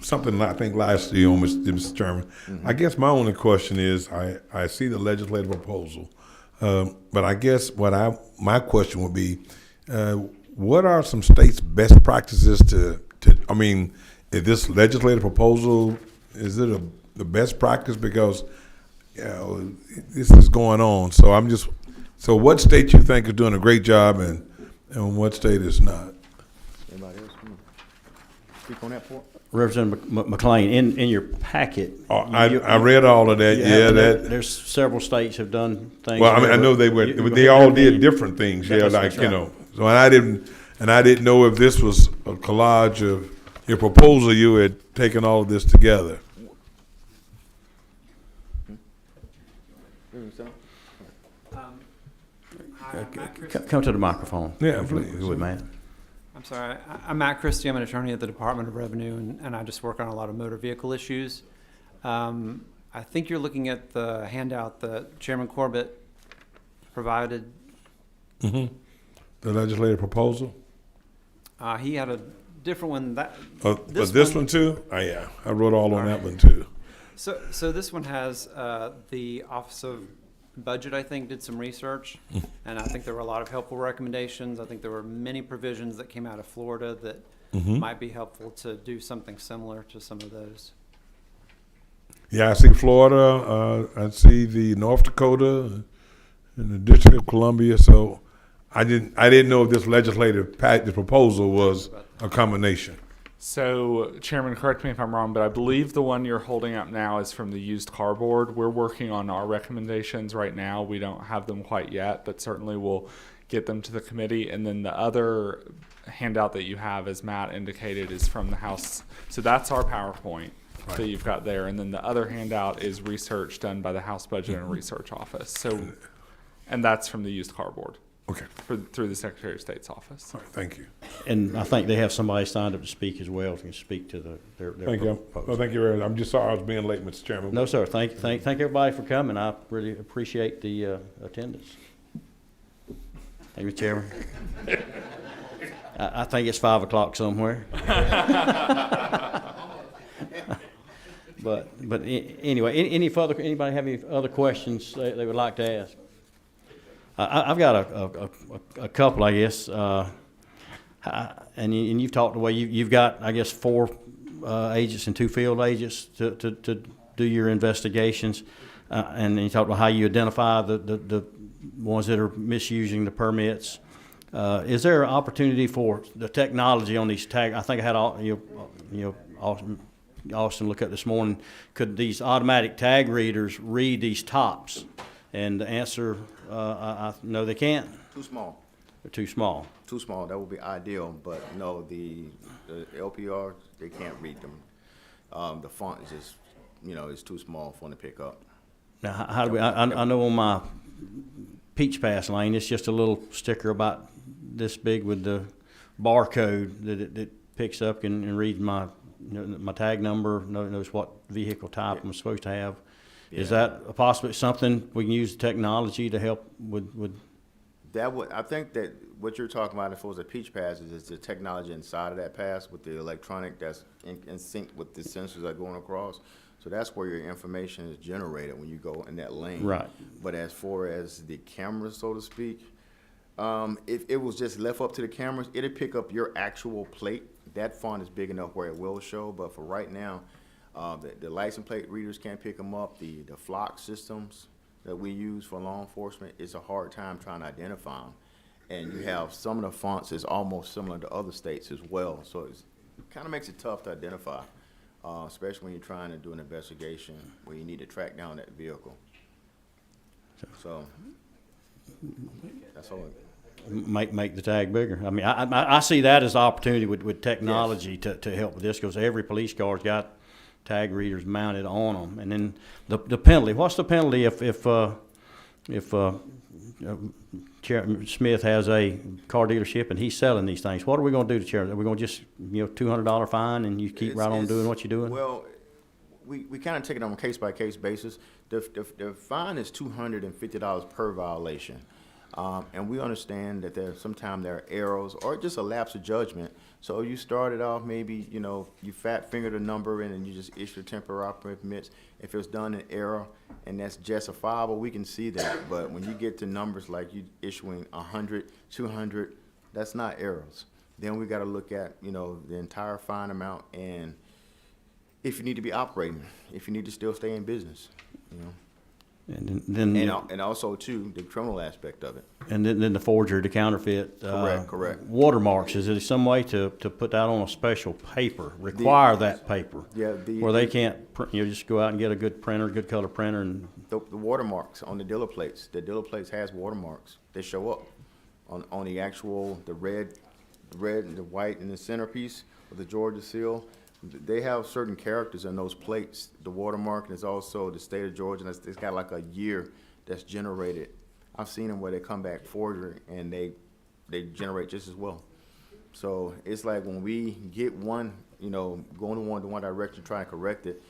something I think last year on Mr. Chairman. Mm-hmm. I guess my only question is, I see the legislative proposal, but I guess my question would be, what are some states' best practices is this legislative proposal, is it the best practice? Because this is going on. So what state you think is doing a great job and what state is not? Anybody else speak on that point? Representative McLean, in your packet. Oh, I read all of that. Yeah, there's several states have done things. Well, I know they all did different things. Yeah, like right. So I didn't know if this was a collage of your proposal. You had taken all of this together. Come to the microphone. Yeah, please. Man. I'm sorry. I'm Matt Christie. I'm an attorney at the Department of Revenue, and I just work on a lot of motor vehicle issues. I I think you're looking at the handout that Chairman Corbett provided. The legislative proposal? He had a different one. But this one too? Yeah, I wrote all on that one too. So this one has the Office of Budget, I think, did some research, and I think there were a lot of helpful recommendations. I think there were many provisions that came out of Florida that might be helpful to do something similar to some of those. Yeah, I see Florida, I see the North Dakota and the District of Columbia, so I didn't know if this legislative this proposal was a combination. So, Chairman, correct me if I'm wrong, but I believe the one you're holding up now is from the used car board. We're working on our recommendations right now. We don't have them quite yet, but certainly we'll get them to the committee. And then the other handout that you have, as Matt indicated, is from the House. So that's our PowerPoint that you've got there. And then the other handout is research done by the House Budget and Research Office. So, and that's from the used car board. Okay, Through the Secretary of State's office. all right, thank you. And I think they have somebody signed up to speak as well, to speak to their Thank you. proposal. Well, thank you very much. I'm just sorry I was being late, Mr. Chairman. No, sir. Thank everybody for coming. I really appreciate the attendance. Thank you, Chairman. I think it's 5 o'clock somewhere. But anyway, anybody have any other questions they would like to ask? I've got a couple, I guess. And you've talked away. You've got, I guess, 4 agents and 2 field agents to do your investigations. And you talked about how you identify the ones that are misusing the permits. Is there an opportunity for the technology on these tag? I think I had Austin look at this morning. Could these automatic tag readers read these tops? And the answer, no, they can't. Too small. They're too small. Too small. That would be ideal, but no, the LPR, they can't read them. The font is just, it's too small for them to pick up. Now, how do we? I know on my Peach Pass lane, it's just a little sticker about this big with the barcode that it picks up and reads my my tag number, knows what vehicle type I'm supposed to have. Yeah. Is that a possibility? Something we can use technology to help with? That would, I think that what you're talking about, as far as the Peach Pass, is the technology inside of that pass with the electronic that's in sync with the sensors that are going across. So that's where your information is generated when you go in that lane. Right. But as far as the cameras, so to speak, if it was just left up to the cameras, it'd pick up your actual plate. That font is big enough where it will show, but for right now, the license plate readers can't pick them up. The flock systems that we use for law enforcement, it's a hard time trying to identify them. And you have some of the fonts is almost similar to other states as well. So it kind of makes it tough to identify, especially when you're trying to do an investigation where you need to track down that vehicle. So that's all. Make the tag bigger. I mean, I see that as an opportunity with technology to help with this, because every police car's got tag readers mounted on them. And then the penalty. What's the penalty if Chairman Smith has a car dealership and he's selling these things? What are we going to do to Chairman? Are we going to just $200 fine and you keep right on doing what you're doing? Well, we kind of take it on a case by case basis. The fine is $250 per violation. And we understand that sometimes there are errors or just a lapse of judgment. So you started off maybe, you fat fingered a number in and you just issue temporary operating permits. If it was done in error and that's justifiable, we can see that. But when you get to numbers like you issuing 100, 200, that's not errors. Then we got to look at, the entire fine amount and if you need to be operating, if you need to still stay in business, And then and also too the criminal aspect of it. And then the forgery, the counterfeit. Correct. Watermarks. Is there some way to put that on a special paper? Require that paper. Yeah. Where they can't just go out and get a good printer, good color printer, and the watermarks on the dealer plates. The dealer plates has watermarks. They show up on the actual the red and the white in the centerpiece of the Georgia seal. They have certain characters in those plates. The watermark is also the state of Georgia, and it's got like a year that's generated. I've seen them where they come back forgery and they generate just as well. So it's like when we get one, going in one direction, try and correct it,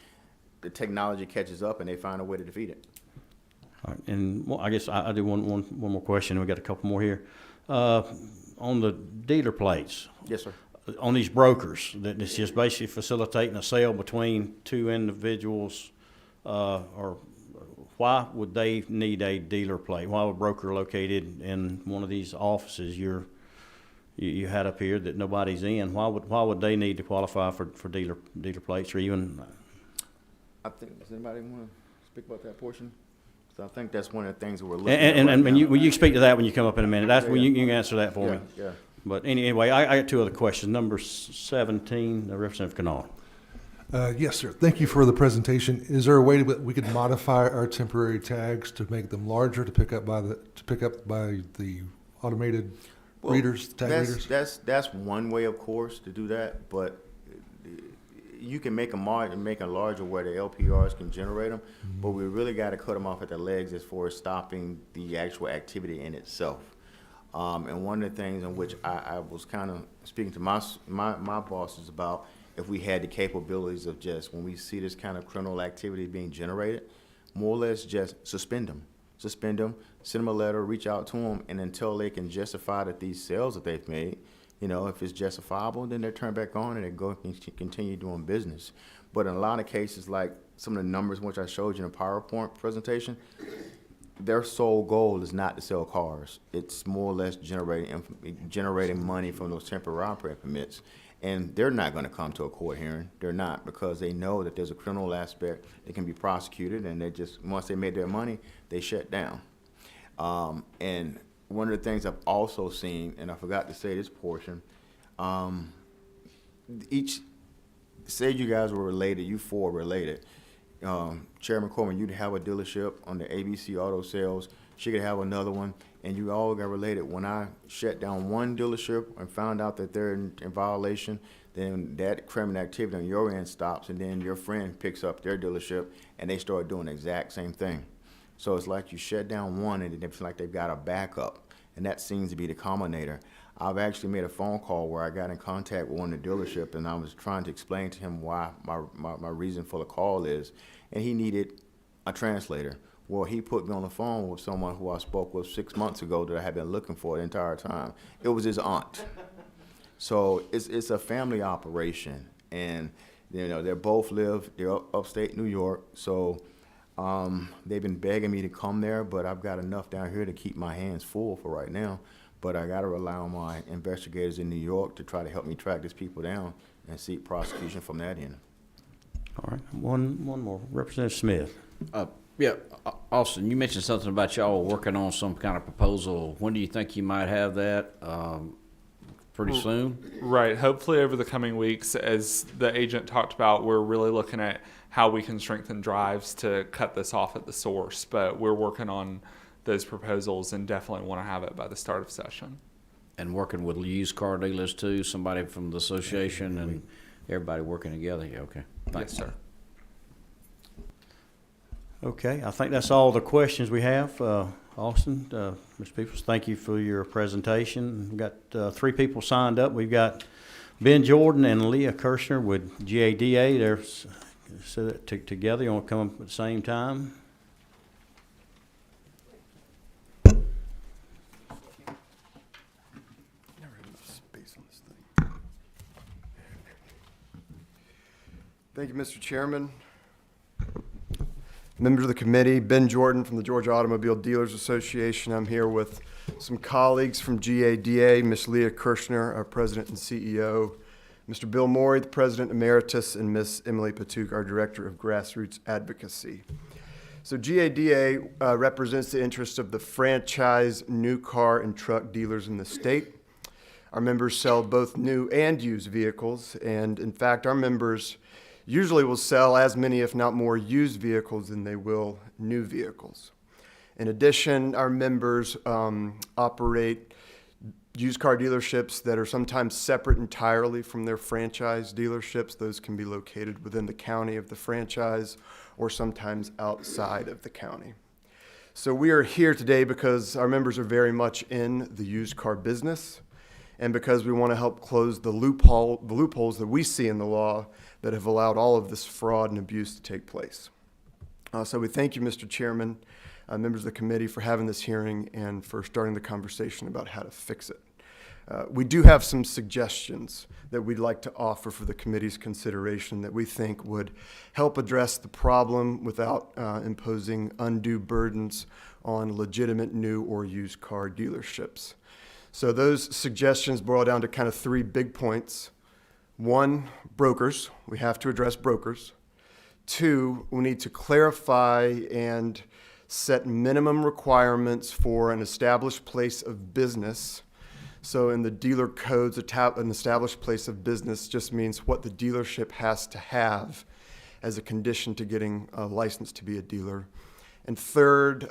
the technology catches up and they find a way to defeat it. All right, and I guess I do one more question. We got a couple more here. On the dealer plates, Yes, sir. on these brokers, that it's just basically facilitating a sale between two individuals, or why would they need a dealer plate? Why would a broker located in one of these offices you had up here that nobody's in? Why would they need to qualify for dealer plates, or even? I think, does anybody want to speak about that portion? 'Cause I think that's one of the things that we're looking at. And right when now. you speak to that when you come up in a minute, that's when Yeah. you can answer that for Yeah, me. yeah. But anyway, I got two other questions. Number 17, Representative Canal. Yes, sir. Thank you for the presentation. Is there a way that we could modify our temporary tags to make them larger to pick up by the automated Well, readers, tag readers? That's one way, of course, to do that, but you can make them larger where the LPRs can generate them, but we really got to cut them off at the legs as far as stopping the actual activity in itself. And one of the things in which I was kind of speaking to my bosses about, if we had the capabilities of just, when we see this kind of criminal activity being generated, more or less just suspend them, send them a letter, reach out to them, and until they can justify that these sales that they've made, you know, if it's justifiable, then they're turned back on and they go and continue doing business. But in a lot of cases, like some of the numbers which I showed you in a PowerPoint presentation, their sole goal is not to sell cars. It's more or less generating money from those temporary operating permits. And they're not going to come to a court hearing. They're not, because they know that there's a criminal aspect that can be prosecuted, and they just, once they made their money, they shut down. And one of the things I've also seen, and I forgot to say this portion, say you guys were related, you four related. Chairman Coleman, you'd have a dealership on the ABC Auto Sales. She could have another one, and you all got related. When I shut down one dealership and found out that they're in violation, then that criminal activity on your end stops, and then your friend picks up their dealership, and they start doing the exact same thing. So it's like you shut down one, and it's like they've got a backup, and that seems to be the culminator. I've actually made a phone call where I got in contact with one of the dealership, and I was trying to explain to him why my reason for the call is, and he needed a translator. Well, he put me on the phone with someone who I spoke with 6 months ago that I had been looking for the entire time. It was his aunt. So it's a family operation, and you know, they're upstate New York, so they've been begging me to come there, but I've got enough down here to keep my hands full for right now. But I got to rely on my investigators in New York to try to help me track these people down and seek prosecution from that end. All right, one more. Representative Smith. Austin, you mentioned something about y'all working on some kind of proposal. When do you think you might have that? Pretty soon? Right. Hopefully over the coming weeks, as the agent talked about, we're really looking at how we can strengthen drives to cut this off at the source. But we're working on those proposals and definitely want to have it by the start of session. And working with used car dealers too, somebody from the association and everybody working together? Yeah, okay. Thanks. Yes, sir. Okay, I think that's all the questions we have. Austin, Mr. Peoples, thank you for your presentation. We've got 3 people signed up. We've got Ben Jordan and Leah Kirshner with GADA. They're together. You want to come up at the same time? Thank you, Mr. Chairman. Members of the committee, Ben Jordan from the Georgia Automobile Dealers Association. I'm here with some colleagues from GADA, Ms. Leah Kirshner, our president and CEO, Mr. Bill Morey, the president emeritus, and Ms. Emily Patuk, our director of grassroots advocacy. So GADA represents the interests of the franchise new car and truck dealers in the state. Our members sell both new and used vehicles, and in fact, our members usually will sell as many, if not more, used vehicles than they will new vehicles. In addition, our members operate used car dealerships that are sometimes separate entirely from their franchise dealerships. Those can be located within the county of the franchise or sometimes outside of the county. So we are here today because our members are very much in the used car business, and because we want to help close the loopholes that we see in the law that have allowed all of this fraud and abuse to take place. So we thank you, Mr. Chairman, members of the committee, for having this hearing and for starting the conversation about how to fix it. We do have some suggestions that we'd like to offer for the committee's consideration that we think would help address the problem without imposing undue burdens on legitimate new or used car dealerships. So those suggestions boil down to kind of three big points. One, brokers. We have to address brokers. Two, we need to clarify and set minimum requirements for an established place of business. So in the dealer codes, an established place of business just means what the dealership has to have as a condition to getting a license to be a dealer. And third,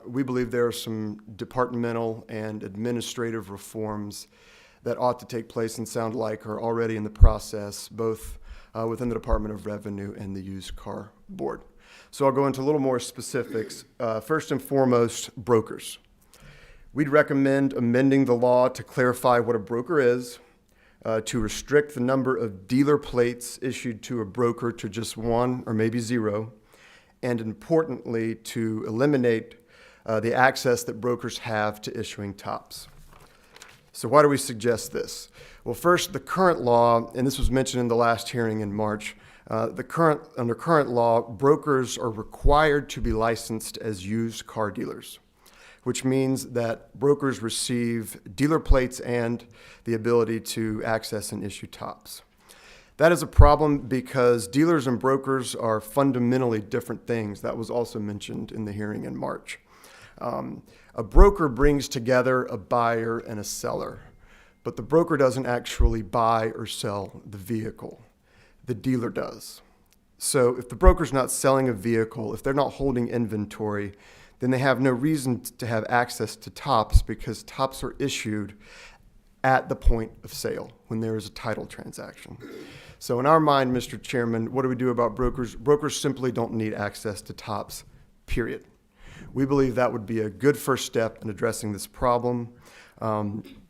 we believe there are some departmental and administrative reforms that ought to take place and sound like are already in the process, both within the Department of Revenue and the Used Car Board. So I'll go into a little more specifics. First and foremost, brokers. We'd recommend amending the law to clarify what a broker is, to restrict the number of dealer plates issued to a broker to just one or maybe zero, and importantly, to eliminate the access that brokers have to issuing tops. So why do we suggest this? Well, first, the current law, and this was mentioned in the last hearing in March, under current law, brokers are required to be licensed as used car dealers, which means that brokers receive dealer plates and the ability to access and issue tops. That is a problem because dealers and brokers are fundamentally different things. That was also mentioned in the hearing in March. A broker brings together a buyer and a seller, but the broker doesn't actually buy or sell the vehicle. The dealer does. So if the broker's not selling a vehicle, if they're not holding inventory, then they have no reason to have access to tops because tops are issued at the point of sale when there is a title transaction. So in our mind, Mr. Chairman, what do we do about brokers? Brokers simply don't need access to tops, period. We believe that would be a good first step in addressing this problem.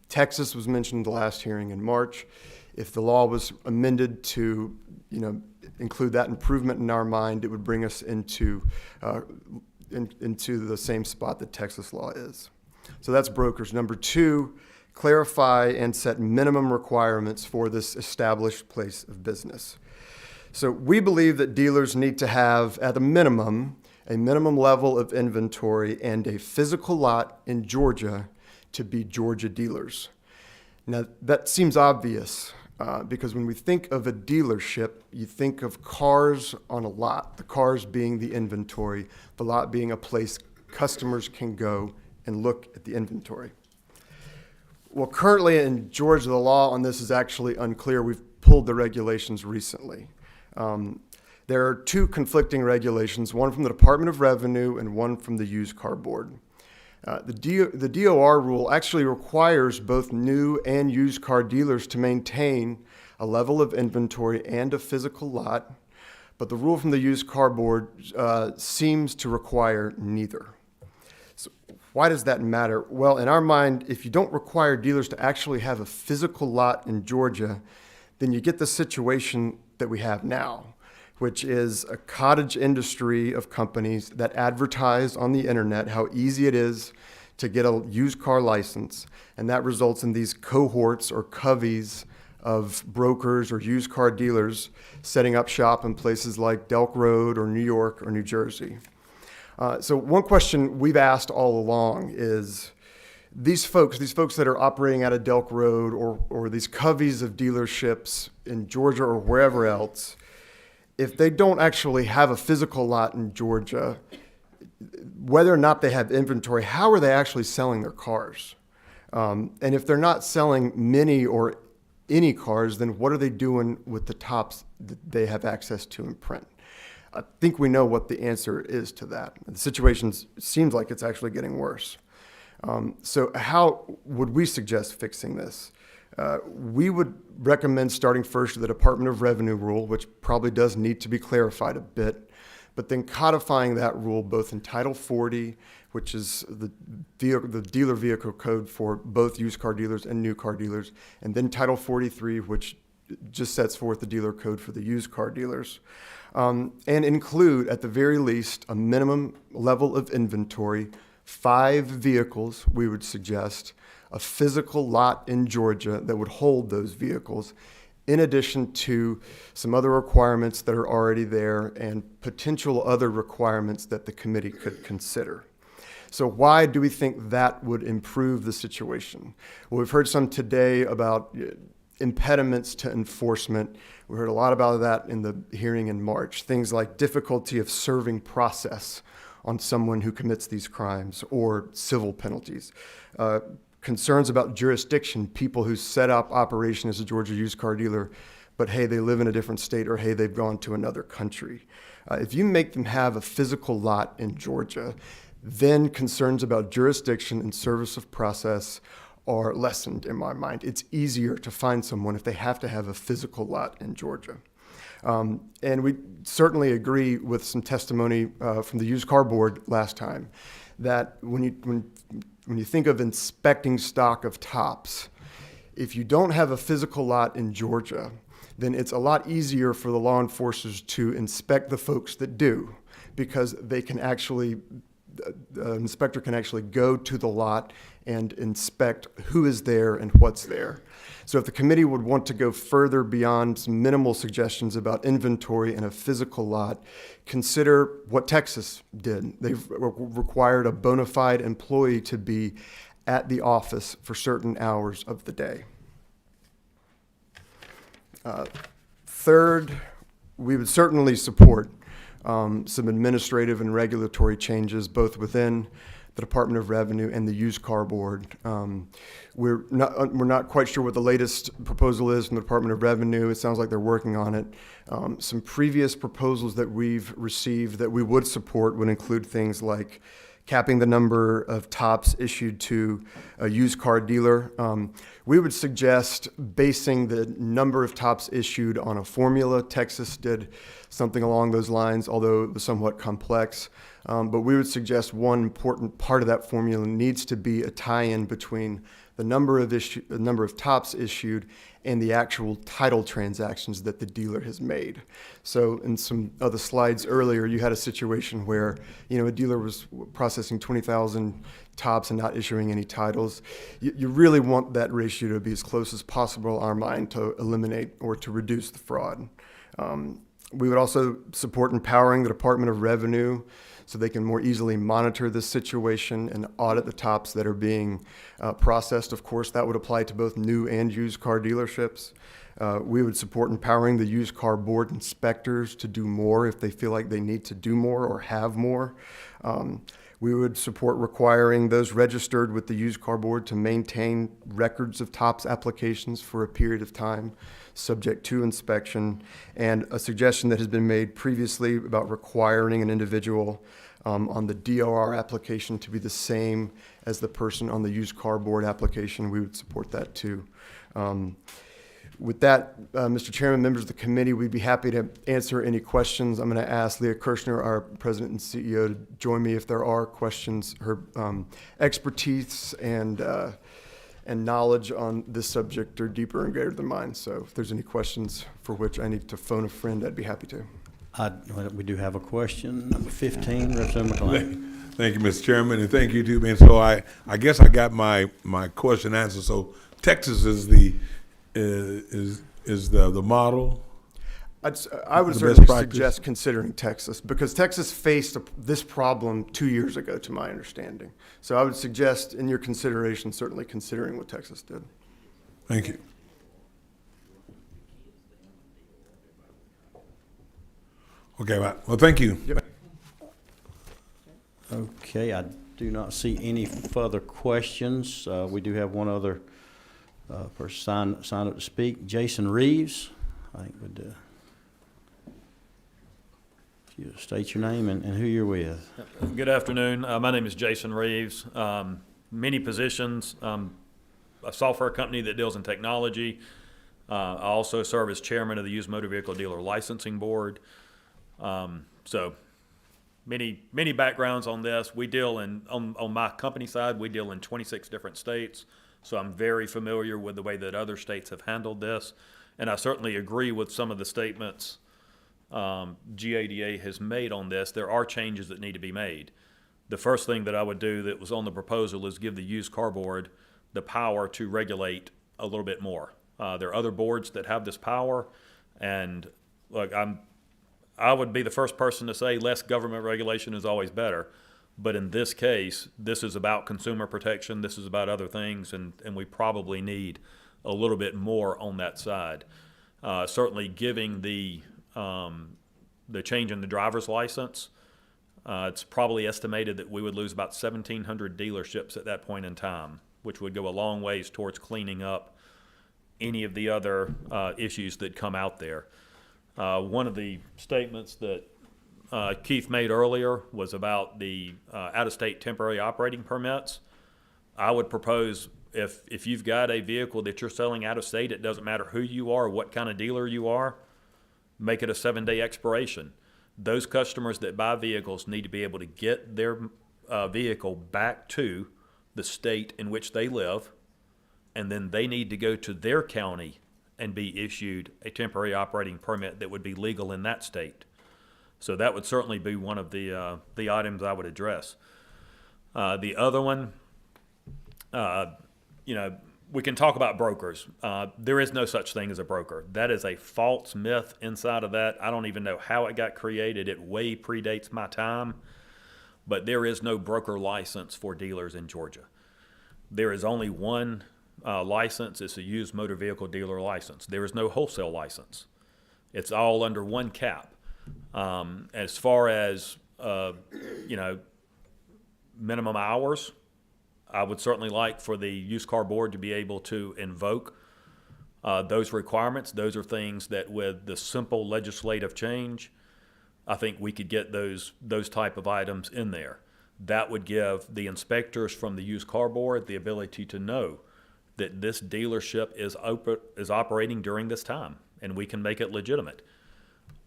Texas was mentioned in the last hearing in March. If the law was amended to, include that improvement in our mind, it would bring us into the same spot that Texas law is. So that's brokers. Number two, clarify and set minimum requirements for this established place of business. So we believe that dealers need to have, at a minimum level of inventory and a physical lot in Georgia to be Georgia dealers. Now, that seems obvious because when we think of a dealership, you think of cars on a lot, the cars being the inventory, the lot being a place customers can go and look at the inventory. Well, currently in Georgia, the law on this is actually unclear. We've pulled the regulations recently. There are two conflicting regulations, one from the Department of Revenue and one from the Used Car Board. The DOR rule actually requires both new and used car dealers to maintain a level of inventory and a physical lot, but the rule from the Used Car Board seems to require neither. So why does that matter? Well, in our mind, if you don't require dealers to actually have a physical lot in Georgia, then you get the situation that we have now, which is a cottage industry of companies that advertise on the internet how easy it is to get a used car license, and that results in these cohorts or coveys of brokers or used car dealers setting up shop in places like Delk Road or New York or New Jersey. So one question we've asked all along is, these folks that are operating out of Delk Road or these coveys of dealerships in Georgia or wherever else, if they don't actually have a physical lot in Georgia, whether or not they have inventory, how are they actually selling their cars? And if they're not selling many or any cars, then what are they doing with the tops that they have access to in print? I think we know what the answer is to that. The situation seems like it's actually getting worse. So how would we suggest fixing this? We would recommend starting first with the Department of Revenue rule, which probably does need to be clarified a bit, but then codifying that rule both in Title 40, which is the dealer vehicle code for both used car dealers and new car dealers, and then Title 43, which just sets forth the dealer code for the used car dealers. And include, at the very least, a minimum level of inventory, 5 vehicles, we would suggest, a physical lot in Georgia that would hold those vehicles, in addition to some other requirements that are already there and potential other requirements that the committee could consider. So why do we think that would improve the situation? Well, we've heard some today about impediments to enforcement. We heard a lot about that in the hearing in March. Things like difficulty of serving process on someone who commits these crimes, or civil penalties. Concerns about jurisdiction, people who set up operation as a Georgia used car dealer, but hey, they live in a different state, or hey, they've gone to another country. If you make them have a physical lot in Georgia, then concerns about jurisdiction and service of process are lessened in my mind. It's easier to find someone if they have to have a physical lot in Georgia. And we certainly agree with some testimony from the used car board last time that when you think of inspecting stock of tops, if you don't have a physical lot in Georgia, then it's a lot easier for the law enforcers to inspect the folks that do, because they can actually, the inspector can actually go to the lot and inspect who is there and what's there. So if the committee would want to go further beyond some minimal suggestions about inventory and a physical lot, consider what Texas did. They've required a bona fide employee to be at the office for certain hours of the day. Third, we would certainly support some administrative and regulatory changes, both within the Department of Revenue and the Used Car Board. We're not quite sure what the latest proposal is from the Department of Revenue. It sounds like they're working on it. Some previous proposals that we've received that we would support would include things like capping the number of tops issued to a used car dealer. We would suggest basing the number of tops issued on a formula. Texas did something along those lines, although it was somewhat complex. But we would suggest one important part of that formula needs to be a tie-in between the number of tops issued and the actual title transactions that the dealer has made. So in some other slides earlier, you had a situation where, a dealer was processing 20,000 tops and not issuing any titles. You really want that ratio to be as close as possible in our mind to eliminate or to reduce the fraud. We would also support empowering the Department of Revenue so they can more easily monitor this situation and audit the tops that are being processed. Of course, that would apply to both new and used car dealerships. We would support empowering the used car board inspectors to do more if they feel like they need to do more or have more. We would support requiring those registered with the used car board to maintain records of tops applications for a period of time, subject to inspection, and a suggestion that has been made previously about requiring an individual on the DOR application to be the same as the person on the used car board application. We would support that too. With that, Mr. Chairman, members of the committee, we'd be happy to answer any questions. I'm going to ask Leah Kirshner, our President and CEO, to join me if there are questions. Her expertise and knowledge on this subject are deeper and greater than mine. So if there's any questions for which I need to phone a friend, I'd be happy to. We do have a question, number 15, Representative McLean. Thank you, Mr. Chairman, and thank you too, man. So I guess I got my question answered. So Texas is the model. I would The certainly best practice? suggest considering Texas, because Texas faced this problem 2 years ago, to my understanding. So I would suggest in your consideration, certainly considering what Texas did. Thank you. Okay, well, thank you. Yep. Okay, I do not see any further questions. We do have one other person sign up to speak, Jason Reeves. I think would if you state your name and who you're with. Good afternoon. My name is Jason Reeves. Many positions. A software company that deals in technology. I also serve as chairman of the Used Motor Vehicle Dealer Licensing Board. So many backgrounds on this. We deal on my company side, we deal in 26 different states. So I'm very familiar with the way that other states have handled this. And I certainly agree with some of the statements GADA has made on this. There are changes that need to be made. The first thing that I would do that was on the proposal is give the used car board the power to regulate a little bit more. There are other boards that have this power, and look, I would be the first person to say less government regulation is always better. But in this case, this is about consumer protection. This is about other things, and we probably need a little bit more on that side. Certainly giving the change in the driver's license, it's probably estimated that we would lose about 1,700 dealerships at that point in time, which would go a long ways towards cleaning up any of the other issues that come out there. One of the statements that Keith made earlier was about the out-of-state temporary operating permits. I would propose if you've got a vehicle that you're selling out of state, it doesn't matter who you are or what kind of dealer you are, make it a 7-day expiration. Those customers that buy vehicles need to be able to get their vehicle back to the state in which they live, and then they need to go to their county and be issued a temporary operating permit that would be legal in that state. So that would certainly be one of the items I would address. The other one, we can talk about brokers. There is no such thing as a broker. That is a false myth inside of that. I don't even know how it got created. It way predates my time. But there is no broker license for dealers in Georgia. There is only one license. It's a used motor vehicle dealer license. There is no wholesale license. It's all under one cap. As far as, minimum hours, I would certainly like for the used car board to be able to invoke those requirements. Those are things that with the simple legislative change, I think we could get those type of items in there. That would give the inspectors from the used car board the ability to know that this dealership is operating during this time, and we can make it legitimate.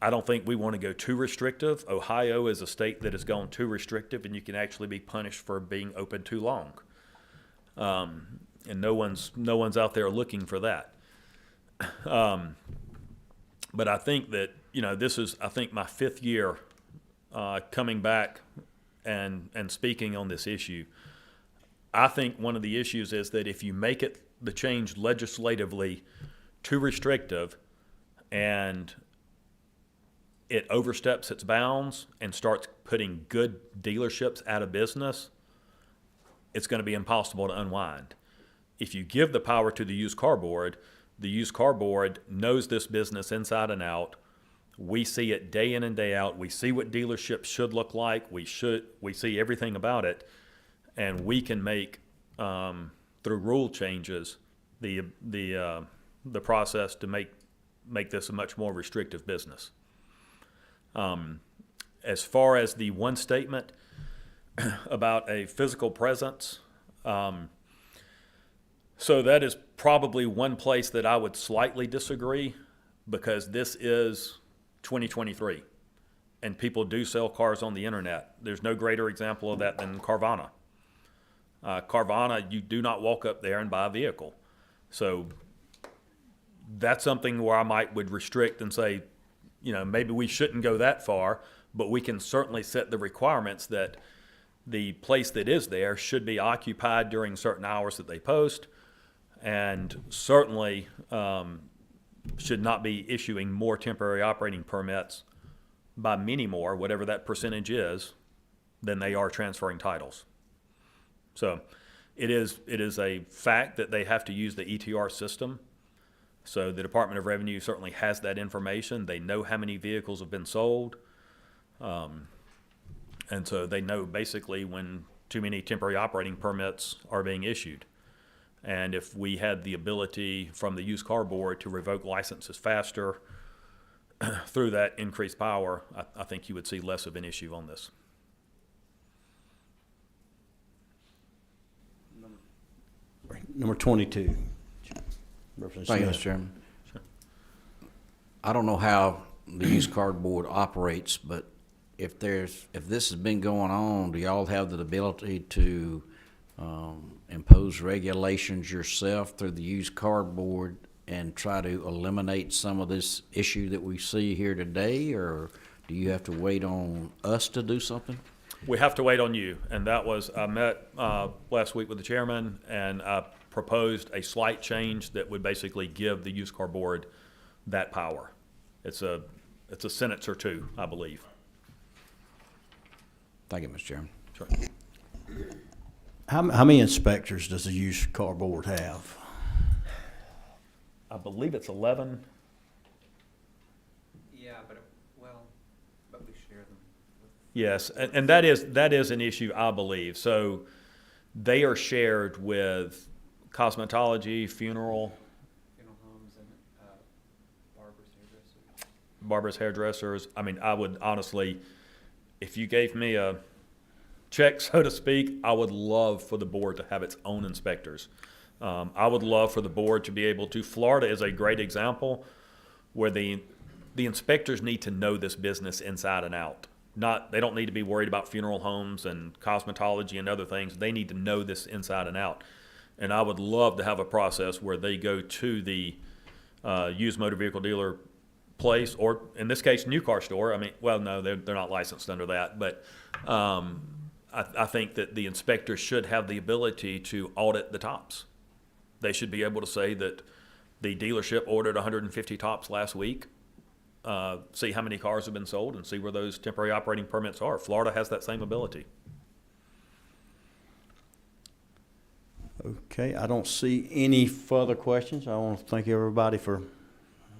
I don't think we want to go too restrictive. Ohio is a state that has gone too restrictive, and you can actually be punished for being open too long. And no one's out there looking for that. But I think that, this is, I think, my 5th year coming back and speaking on this issue. I think one of the issues is that if you make it the change legislatively too restrictive and it oversteps its bounds and starts putting good dealerships out of business, it's going to be impossible to unwind. If you give the power to the used car board knows this business inside and out. We see it day in and day out. We see what dealerships should look like. We see everything about it, and we can make through rule changes the process to make this a much more restrictive business. As far as the one statement about a physical presence, so that is probably one place that I would slightly disagree, because this is 2023 and people do sell cars on the internet. There's no greater example of that than Carvana. Carvana, you do not walk up there and buy a vehicle. So that's something where I would restrict and say, maybe we shouldn't go that far, but we can certainly set the requirements that the place that is there should be occupied during certain hours that they post, and certainly should not be issuing more temporary operating permits by many more, whatever that percentage is, than they are transferring titles. So it is a fact that they have to use the ETR system. So the Department of Revenue certainly has that information. They know how many vehicles have been sold. And so they know basically when too many temporary operating permits are being issued. And if we had the ability from the used car board to revoke licenses faster through that increased power, I think you would see less of an issue on this. Number 22. Thank you, Mr. Chairman. I don't know how the used car board operates, but if this has been going on, do y'all have the ability to impose regulations yourself through the used car board and try to eliminate some of this issue that we see here today, or do you have to wait on us to do something? We have to wait on you, and that was, I met last week with the chairman, and I proposed a slight change that would basically give the used car board that power. It's a sentence or two, I believe. Thank you, Mr. Chairman. Sure. How many inspectors does the used car board have? I believe it's 11. Yeah, but we share them. Yes, and that is an issue, I believe. So they are shared with cosmetology, funeral, Funeral homes and barbers, barbers, hairdressers. I mean, I would honestly, if you gave me a check, so to speak, I would love for the board to have its own inspectors. I would love for the board to be able to, Florida is a great example where the inspectors need to know this business inside and out. They don't need to be worried about funeral homes and cosmetology and other things. They need to know this inside and out. And I would love to have a process where they go to the used motor vehicle dealer place, or in this case, new car store. I mean, well, no, they're not licensed under that, but I think that the inspectors should have the ability to audit the tops. They should be able to say that the dealership ordered 150 tops last week, see how many cars have been sold, and see where those temporary operating permits are. Florida has that same ability. Okay, I don't see any further questions. I want to thank everybody for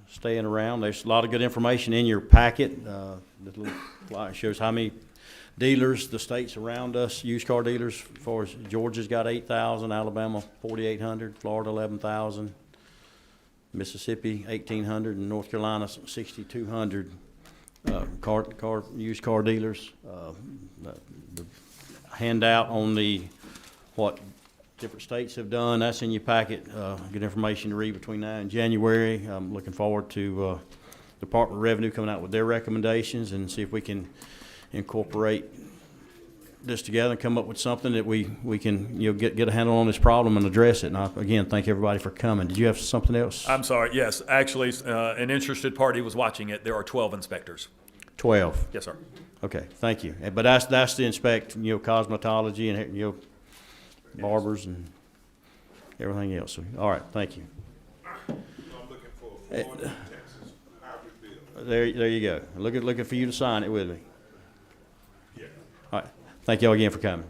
staying around. There's a lot of good information in your packet. The little flyer shows how many dealers, the states around us, used car dealers, as far as Georgia's got 8,000, Alabama 4,800, Florida 11,000, Mississippi 1,800, and North Carolina 6,200 used car dealers. The handout on what different states have done, that's in your packet. Good information to read between now and January. I'm looking forward to Department of Revenue coming out with their recommendations and see if we can incorporate this together and come up with something that we can get a handle on this problem and address it. And again, thank everybody for coming. Did you have something else? I'm sorry. Yes, actually, an interested party was watching it. There are 12 inspectors. 12. Yes, sir. Okay, thank you. But that's to inspect, cosmetology and, barbers and everything else. So, all right, thank you. I'm looking for a Florida, Texas hybrid bill. There you go. Looking for you to sign it with me. Yeah. All right. Thank y'all again for coming.